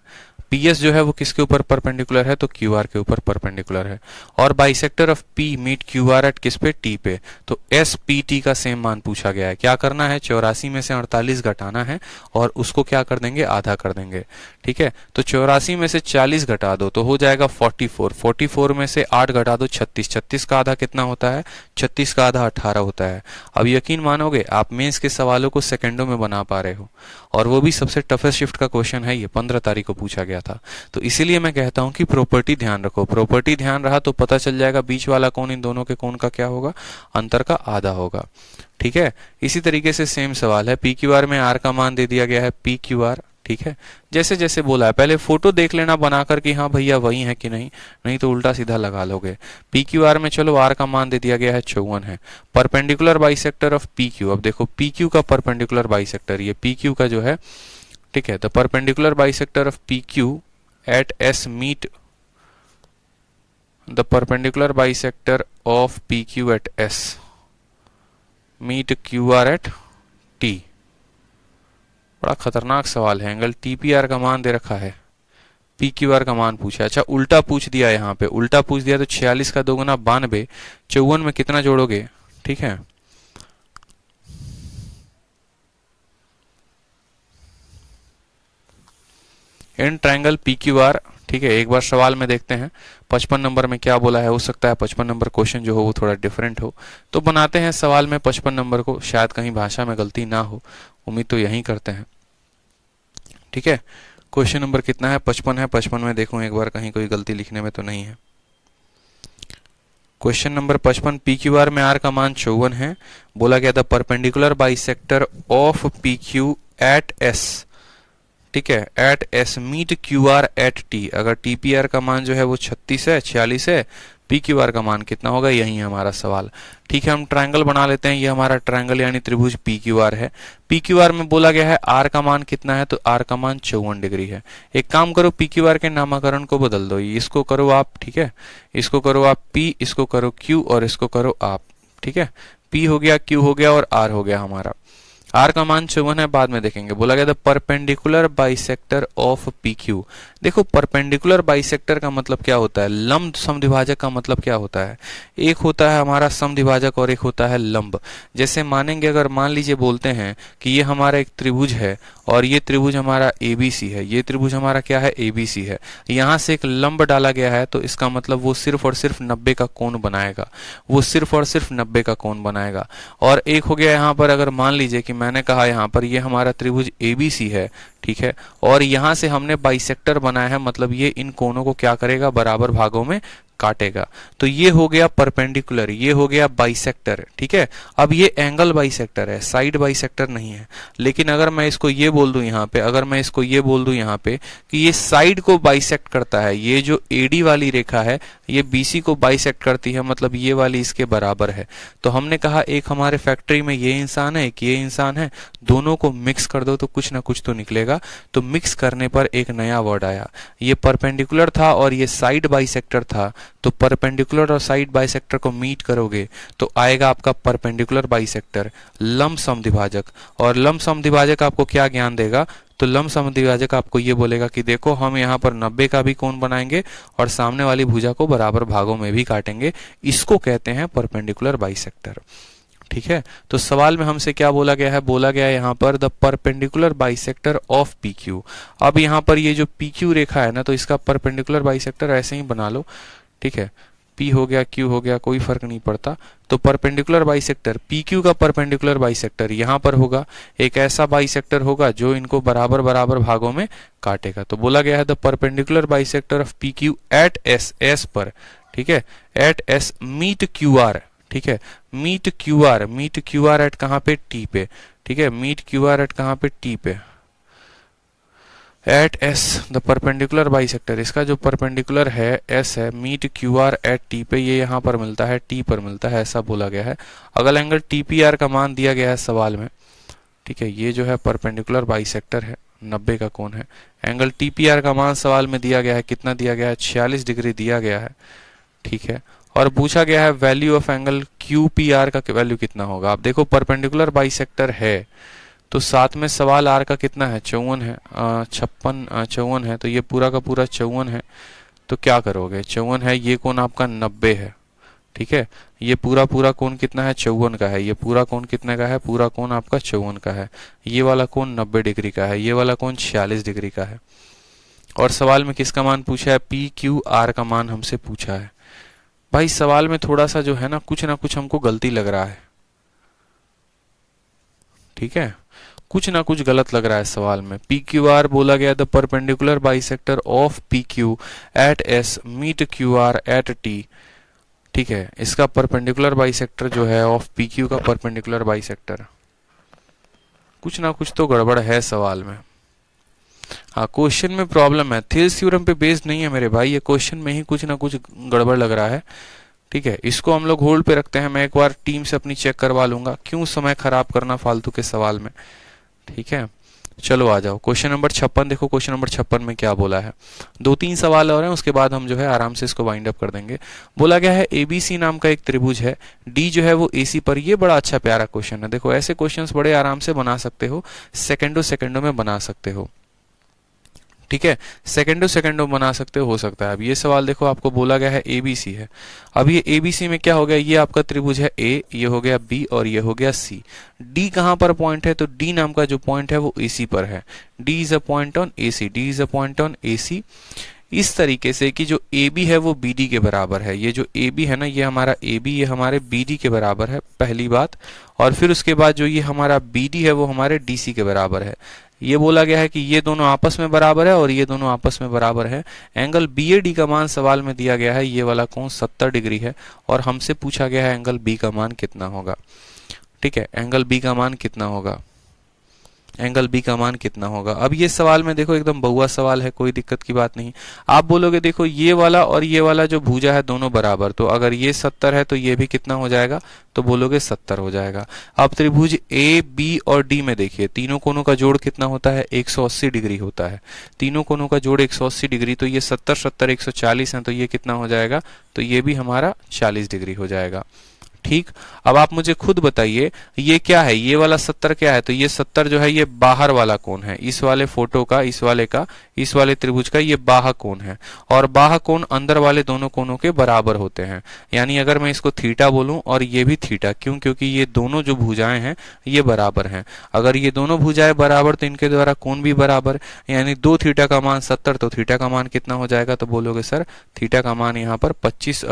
PS जो है वो किसके ऊपर परपेंडिकुलर है, तो QR के ऊपर परपेंडिकुलर है। और bisector of P meet QR at किस पे, T पे, तो SPT का सेम मान पूछा गया है। क्या करना है, 84 में से 48 घटाना है और उसको क्या कर देंगे, आधा कर देंगे। ठीक है, तो 84 में से 40 घटा दो तो हो जाएगा 44। 44 में से 8 घटा दो 36, 36 का आधा कितना होता है, 36 का आधा 18 होता है। अब यकीन मानोगे आप मेंस के सवालों को सेकंडों में बना पा रहे हो, और वो भी सबसे टफेस्ट शिफ्ट का क्वेश्चन है, ये 15 तारीख को पूछा गया था। तो इसीलिए मैं कहता हूं कि प्रॉपर्टी ध्यान रखो। प्रॉपर्टी ध्यान रहा तो पता चल जाएगा बीच वाला कोण इन दोनों के कोण का क्या होगा, अंतर का आधा होगा। ठीक है, इसी तरीके से सेम सवाल है, PQR में R का मान दे दिया गया है PQR। ठीक है, जैसे जैसे बोला है, पहले फोटो देख लेना बनाकर कि हाँ भैया वही है कि नहीं, नहीं तो उल्टा सीधा लगा लोगे। PQR में चलो R का मान दे दिया गया है 54 है। परपेंडिकुलर बाइसेक्टर ऑफ PQ, अब देखो PQ का परपेंडिकुलर बाइसेक्टर, ये PQ का जो है, ठीक है, तो perpendicular bisector of PQ at S meet the perpendicular bisector of PQ at S meet QR at T। बड़ा खतरनाक सवाल है। एंगल TPR का मान दे रखा है, PQR का मान पूछा। अच्छा, उल्टा पूछ दिया, यहाँ पे उल्टा पूछ दिया तो 46 का 2 गुना 92, 54 में कितना जोड़ोगे। ठीक है, in triangle P Q are, ठीक है। एक बार सवाल में देखते हैं 55 नंबर में क्या बोला है। हो सकता है 55 नंबर क्वेश्चन जो हो वो थोड़ा डिफरेंट हो, तो बनाते हैं सवाल में 55 नंबर को, शायद कहीं भाषा में गलती ना हो, उम्मीद तो यही करते हैं, ठीक है। क्वेश्चन नंबर कितना है? 55 है। 55 में देखूं एक बार कहीं कोई गलती लिखने में तो नहीं है। Question number 55, P Q R में आर का मान 54 है। बोला गया था perpendicular bisector of P Q at S, ठीक है, at S meet Q R at T. अगर टी पी आर का मान जो है वो 36 है, 46 है, पी क्यू आर का मान कितना होगा, यही है हमारा सवाल। ठीक है, हम ट्रायंगल बना लेते हैं। ये हमारा ट्रायंगल यानी त्रिभुज पी क्यू आर है। पी क्यू आर में बोला गया है आर का मान कितना है, तो आर का मान 54 डिग्री है। एक काम करो, पी क्यू आर के नामकरण को बदल दो, इसको करो आप, ठीक है, इसको करो आप पी, इसको करो क्यू और इसको करो आप, ठीक है। पी हो गया, क्यू हो गया और आर हो गया हमारा। आर का मान 54 है, बाद में देखेंगे। बोला गया था perpendicular bisector of P Q. देखो परपेंडिकुलर बाइसेक्टर का मतलब क्या होता है, लंब समद्विभाजक का मतलब क्या होता है। एक होता है हमारा समद्विभाजक और एक होता है लंब। जैसे मानेंगे, अगर मान लीजिए बोलते हैं कि ये हमारा एक त्रिभुज है और ये त्रिभुज हमारा एबीसी है, ये त्रिभुज हमारा क्या है, एबीसी है। यहाँ से एक लंब डाला गया है, तो इसका मतलब वो सिर्फ और सिर्फ 90 का कोण बनाएगा, वो सिर्फ और सिर्फ 90 का कोण बनाएगा। और एक हो गया यहाँ पर, अगर मान लीजिए कि मैंने कहा यहाँ पर ये हमारा त्रिभुज एबीसी है, ठीक है, और यहां से हमने बाइसेक्टर बनाया है, मतलब ये इन कोनों को क्या करेगा, बराबर भागों में काटेगा। तो ये हो गया परपेंडिकुलर, ये हो गया बाइसेक्टर, ठीक है। अब ये एंगल बाइसेक्टर है, साइड बाइसेक्टर नहीं है। लेकिन अगर मैं इसको ये बोल दूं यहाँ पे, अगर मैं इसको ये बोल दूं यहाँ पे कि ये साइड को बाइसेक्ट करता है, ये जो एडी वाली रेखा है ये बीसी को बाइसेक्ट करती है, मतलब ये वाली इसके बराबर है। तो हमने कहा एक हमारे फैक्ट्री में ये इंसान है, एक ये इंसान है, दोनों को मिक्स कर दो तो कुछ ना कुछ तो निकलेगा। तो मिक्स करने पर एक नया वर्ड आया, ये परपेंडिकुलर था और ये साइड बाइसेक्टर था। तो परपेंडिकुलर और साइड बाइसेक्टर को मीट करोगे तो आएगा आपका परपेंडिकुलर बाइसेक्टर, लंब समद्विभाजक। और लंब समद्विभाजक आपको क्या ज्ञान देगा, तो लंब समद्विभाजक आपको ये बोलेगा कि देखो हम यहाँ पर 90 का भी कोण बनाएंगे और सामने वाली भुजा को बराबर भागों में भी काटेंगे। इसको कहते हैं परपेंडिकुलर बाइसेक्टर, ठीक है। तो सवाल में हमसे क्या बोला गया है, बोला गया है यहाँ पर the perpendicular bisector of P Q. अब यहाँ पर ये जो पी क्यू रेखा है ना, तो इसका परपेंडिकुलर बाइसेक्टर ऐसे ही बना लो, ठीक है। P हो गया, Q हो गया, कोई फर्क नहीं पड़ता। तो परपेंडिकुलर बाइसेक्टर PQ का परपेंडिकुलर बाइसेक्टर यहाँ पर होगा, एक ऐसा बाइसेक्टर होगा जो इनको बराबर बराबर भागों में काटेगा। तो बोला गया है the perpendicular bisector of PQ at S, S पर, ठीक है, एट S मीट QR, ठीक है, मीट क्यू आर एट कहाँ पे, T पे, ठीक है, मीट क्यू आर एट कहाँ पे, T पे, at S the perpendicular bisector. इसका जो परपेंडिकुलर है एस है, meet Q R at T पे, ये यहाँ पर मिलता है, टी पर मिलता है, ऐसा बोला गया है। अगला एंगल टी पी आर का मान दिया गया है सवाल में, ठीक है, ये जो है परपेंडिकुलर बाइसेक्टर है, 90 का कोण है। एंगल टी पी आर का मान सवाल में दिया गया है, कितना दिया गया है, 46 डिग्री दिया गया है, ठीक है। और पूछा गया है value of angle Q P R का वैल्यू कितना होगा। आप देखो परपेंडिकुलर बाइसेक्टर है तो साथ में सवाल आर का कितना है, 54 है, 54 है, तो ये पूरा का पूरा 54 है। तो क्या करोगे, 54 है, ये कोण आपका 90 है, ठीक है, ये पूरा पूरा कोण कितना है, 54 का है। ये पूरा कोण कितने का है, पूरा कोण आपका 54 का है। ये वाला कोण 90 डिग्री का है, ये वाला कोण 46 डिग्री का है। और सवाल में किसका मान पूछा है, पी क्यू आर का मान हमसे पूछा है। भाई सवाल में थोड़ा सा जो है ना कुछ हमको गलती लग रहा है, ठीक है, कुछ ना कुछ गलत लग रहा है सवाल में। पी क्यू आर बोला गया the perpendicular bisector of P Q at S meet Q R at T, ठीक है, इसका परपेंडिकुलर बाइसेक्टर जो है ऑफ पी क्यू का परपेंडिकुलर बाइसेक्टर, कुछ ना कुछ तो गड़बड़ है सवाल में। हाँ, क्वेश्चन में प्रॉब्लम है, थियरम्स थ्योरम पे बेस्ड नहीं है मेरे भाई, ये क्वेश्चन में ही कुछ ना कुछ गड़बड़ लग रहा है, ठीक है। इसको हम लोग होल्ड पे रखते हैं, मैं एक बार टीम से अपनी चेक करवा लूंगा, क्यों समय खराब करना फालतू के सवाल में, ठीक है। चलो आ जाओ क्वेश्चन नंबर 56 देखो, क्वेश्चन नंबर 56 में क्या बोला है। 2-3 सवाल और हैं, उसके बाद हम जो है आराम से इसको वाइंड अप कर देंगे। बोला गया है एबीसी नाम का एक त्रिभुज है, डी जो है वो एसी पर। ये बड़ा अच्छा प्यारा क्वेश्चन है, देखो ऐसे क्वेश्चंस बड़े आराम से बना सकते हो, सेकंडों में बना सकते हो, ठीक है, सेकेंडो सेकेंडो बना सकते हो सकता है। अब ये सवाल देखो, आपको बोला गया है एबीसी है। अब ये एबीसी में क्या हो गया, ये आपका त्रिभुज है ए, ये हो गया बी और ये हो गया सी। डी कहां पर पॉइंट है, तो डी नाम का जो पॉइंट है वो एसी पर है। D is a point on AC, D is a point on AC. इस तरीके से कि जो ए बी है वो बी डी के बराबर है। ये जो ए बी है ना, ये हमारा ए बी ये हमारे बी डी के बराबर है, पहली बात। और फिर उसके बाद जो ये हमारा बी डी है वो हमारे डी सी के बराबर है। ये बोला गया है कि ये दोनों आपस में बराबर है और ये दोनों आपस में बराबर है। एंगल बी ए डी का मान सवाल में दिया गया है, ये वाला कोण 70 डिग्री है और हमसे पूछा गया है एंगल बी का मान कितना होगा। ठीक है, एंगल बी का मान कितना होगा, एंगल बी का मान कितना होगा। अब ये सवाल में देखो एकदम बहुआ सवाल है, कोई दिक्कत की बात नहीं। आप बोलोगे देखो ये वाला और ये वाला जो भुजा है दोनों बराबर, तो अगर ये 70 है तो ये भी कितना हो जाएगा, तो बोलोगे 70 हो जाएगा। अब त्रिभुज ए बी और डी में देखिए तीनों कोनों का जोड़ कितना होता है, 180 डिग्री होता है। तीनों कोनों का जोड़ 180 डिग्री, तो ये 70 70 140 है, तो ये कितना हो जाएगा, तो ये भी हमारा 40 डिग्री हो जाएगा। ठीक, अब आप मुझे खुद बताइए ये क्या है, ये वाला 70 क्या है, तो ये 70 जो है ये बाहर वाला कोण है। इस वाले फोटो का, इस वाले का, इस वाले त्रिभुज का ये बाह्य कोण है और बाह्य कोण अंदर वाले दोनों कोणों के बराबर होते हैं। यानी अगर मैं इसको थीटा बोलूं और ये भी थीटा, क्यों, क्योंकि ये दोनों जो भुजाएं हैं ये बराबर हैं। अगर ये दोनों भुजाएं बराबर तो इनके द्वारा कोण भी बराबर, यानी 2 थीटा का मान 70, तो थीटा का मान कितना हो जाएगा, तो बोलोगे सर थीटा का मान यहाँ पर 25,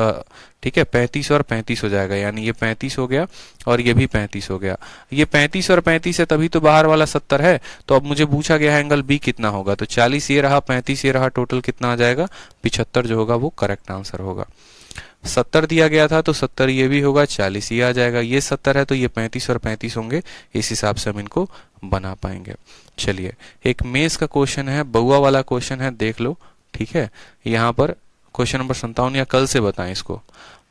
ठीक है 35 और 35 हो जाएगा। यानी ये 35 हो गया और ये भी 35 हो गया। ये 35 और 35 है तभी तो बाहर वाला 70 है। तो अब मुझे पूछा गया है एंगल बी कितना होगा, तो 40 ये रहा, 35 ये रहा, टोटल कितना आ जाएगा, 75 जो होगा वो करेक्ट आंसर होगा। 70 दिया गया था तो 70 ये भी होगा, 40 ये आ जाएगा। ये 70 है तो ये 35 और 35 होंगे, इस हिसाब से हम इनको बना पाएंगे। चलिए एक मेंस का क्वेश्चन है, बहुआ वाला क्वेश्चन है, देख लो। ठीक है, यहाँ पर क्वेश्चन नंबर 57, या कल से बताएं इसको,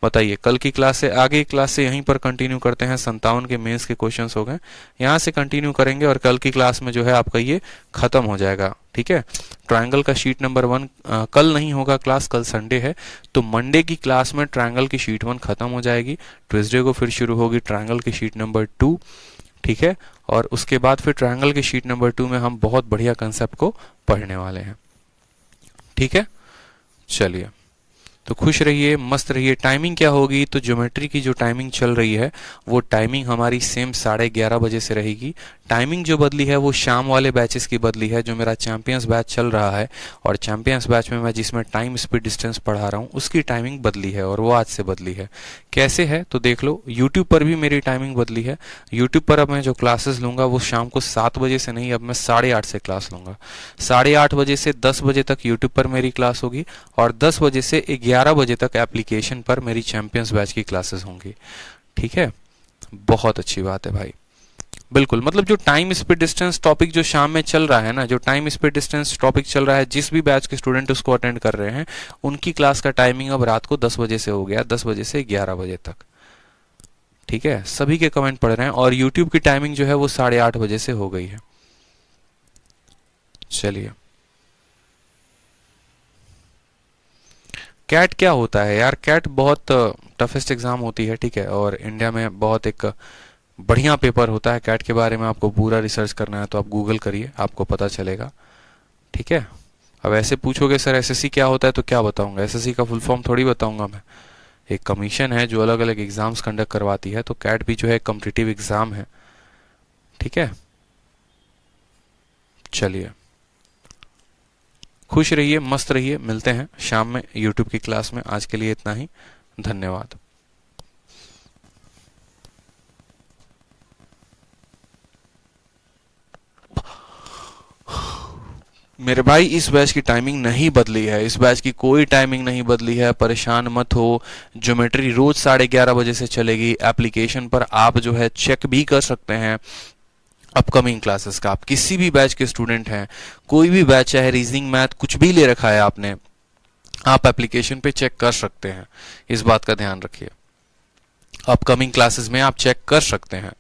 बताइए कल की क्लास से, आगे की क्लास से यहीं पर कंटिन्यू करते हैं। 57 के मेंस के क्वेश्चंस हो गए, यहाँ से कंटिन्यू करेंगे और कल की क्लास में जो है आपका ये खत्म हो जाएगा। ठीक है, ट्रायंगल का शीट नंबर 1 कल नहीं होगा क्लास, कल संडे है, तो मंडे की क्लास में ट्रायंगल की शीट 1 खत्म हो जाएगी। ट्यूसडे को फिर शुरू होगी ट्रायंगल की शीट नंबर 2। ठीक है, और उसके बाद फिर ट्रायंगल की शीट नंबर 2 में हम बहुत बढ़िया कंसेप्ट को पढ़ने वाले हैं। ठीक है, चलिए तो खुश रहिए, मस्त रहिए। टाइमिंग क्या होगी, तो ज्योमेट्री की जो टाइमिंग चल रही है वो टाइमिंग हमारी सेम 11:30 बजे से रहेगी। टाइमिंग जो बदली है वो शाम वाले बैचेस की बदली है, जो मेरा चैंपियंस बैच चल रहा है और चैंपियंस बैच में मैं जिसमें टाइम स्पीड डिस्टेंस पढ़ा रहा हूँ उसकी टाइमिंग बदली है और वो आज से बदली है। कैसे है तो देख लो, यूट्यूब पर भी मेरी टाइमिंग बदली है। यूट्यूब पर अब मैं जो क्लासेस लूंगा वो शाम को 7 बजे से नहीं, अब मैं 8:30 से क्लास लूंगा। 8:30 बजे से 10 बजे तक यूट्यूब पर मेरी क्लास होगी और 10 बजे से 11 बजे तक एप्लीकेशन पर मेरी चैंपियंस बैच की क्लासेस होंगी। ठीक है, बहुत अच्छी बात है भाई, बिल्कुल। मतलब जो टाइम स्पीड डिस्टेंस टॉपिक जो शाम में चल रहा है ना, जो टाइम स्पीड डिस्टेंस टॉपिक चल रहा है, जिस भी बैच के स्टूडेंट उसको अटेंड कर रहे हैं उनकी क्लास का टाइमिंग अब रात को 10 बजे से हो गया, 10 बजे से 11 बजे तक। ठीक है, सभी के कमेंट पढ़ रहे हैं और यूट्यूब की टाइमिंग जो है वो 8:30 बजे से हो गई है। चलिए, कैट क्या होता है यार, कैट बहुत टफेस्ट एग्जाम होती है। ठीक है, और इंडिया में बहुत एक बढ़िया पेपर होता है कैट के बारे में। आपको पूरा रिसर्च करना है तो आप गूगल करिए, आपको पता चलेगा। ठीक है, अब ऐसे पूछोगे सर एसएससी क्या होता है तो क्या बताऊंगा, एसएससी का फुल फॉर्म थोड़ी बताऊंगा मैं। एक कमीशन है जो अलग अलग एग्जाम्स कंडक्ट करवाती है, तो कैट भी जो है कॉम्पिटिटिव एग्जाम है। ठीक है, चलिए खुश रहिए, मस्त रहिए, मिलते हैं शाम में यूट्यूब की क्लास में। आज के लिए इतना ही, धन्यवाद। मेरे भाई इस बैच की टाइमिंग नहीं बदली है, इस बैच की कोई टाइमिंग नहीं बदली है, परेशान मत हो। ज्योमेट्री रोज 11:30 बजे से चलेगी। एप्लीकेशन पर आप जो है चेक भी कर सकते हैं अपकमिंग क्लासेस का। आप किसी भी बैच के स्टूडेंट हैं, कोई भी बैच चाहे रीजनिंग मैथ कुछ भी ले रखा है आपने, आप एप्लीकेशन पे चेक कर सकते हैं। इस बात का ध्यान रखिए, अपकमिंग क्लासेस में आप चेक कर सकते हैं।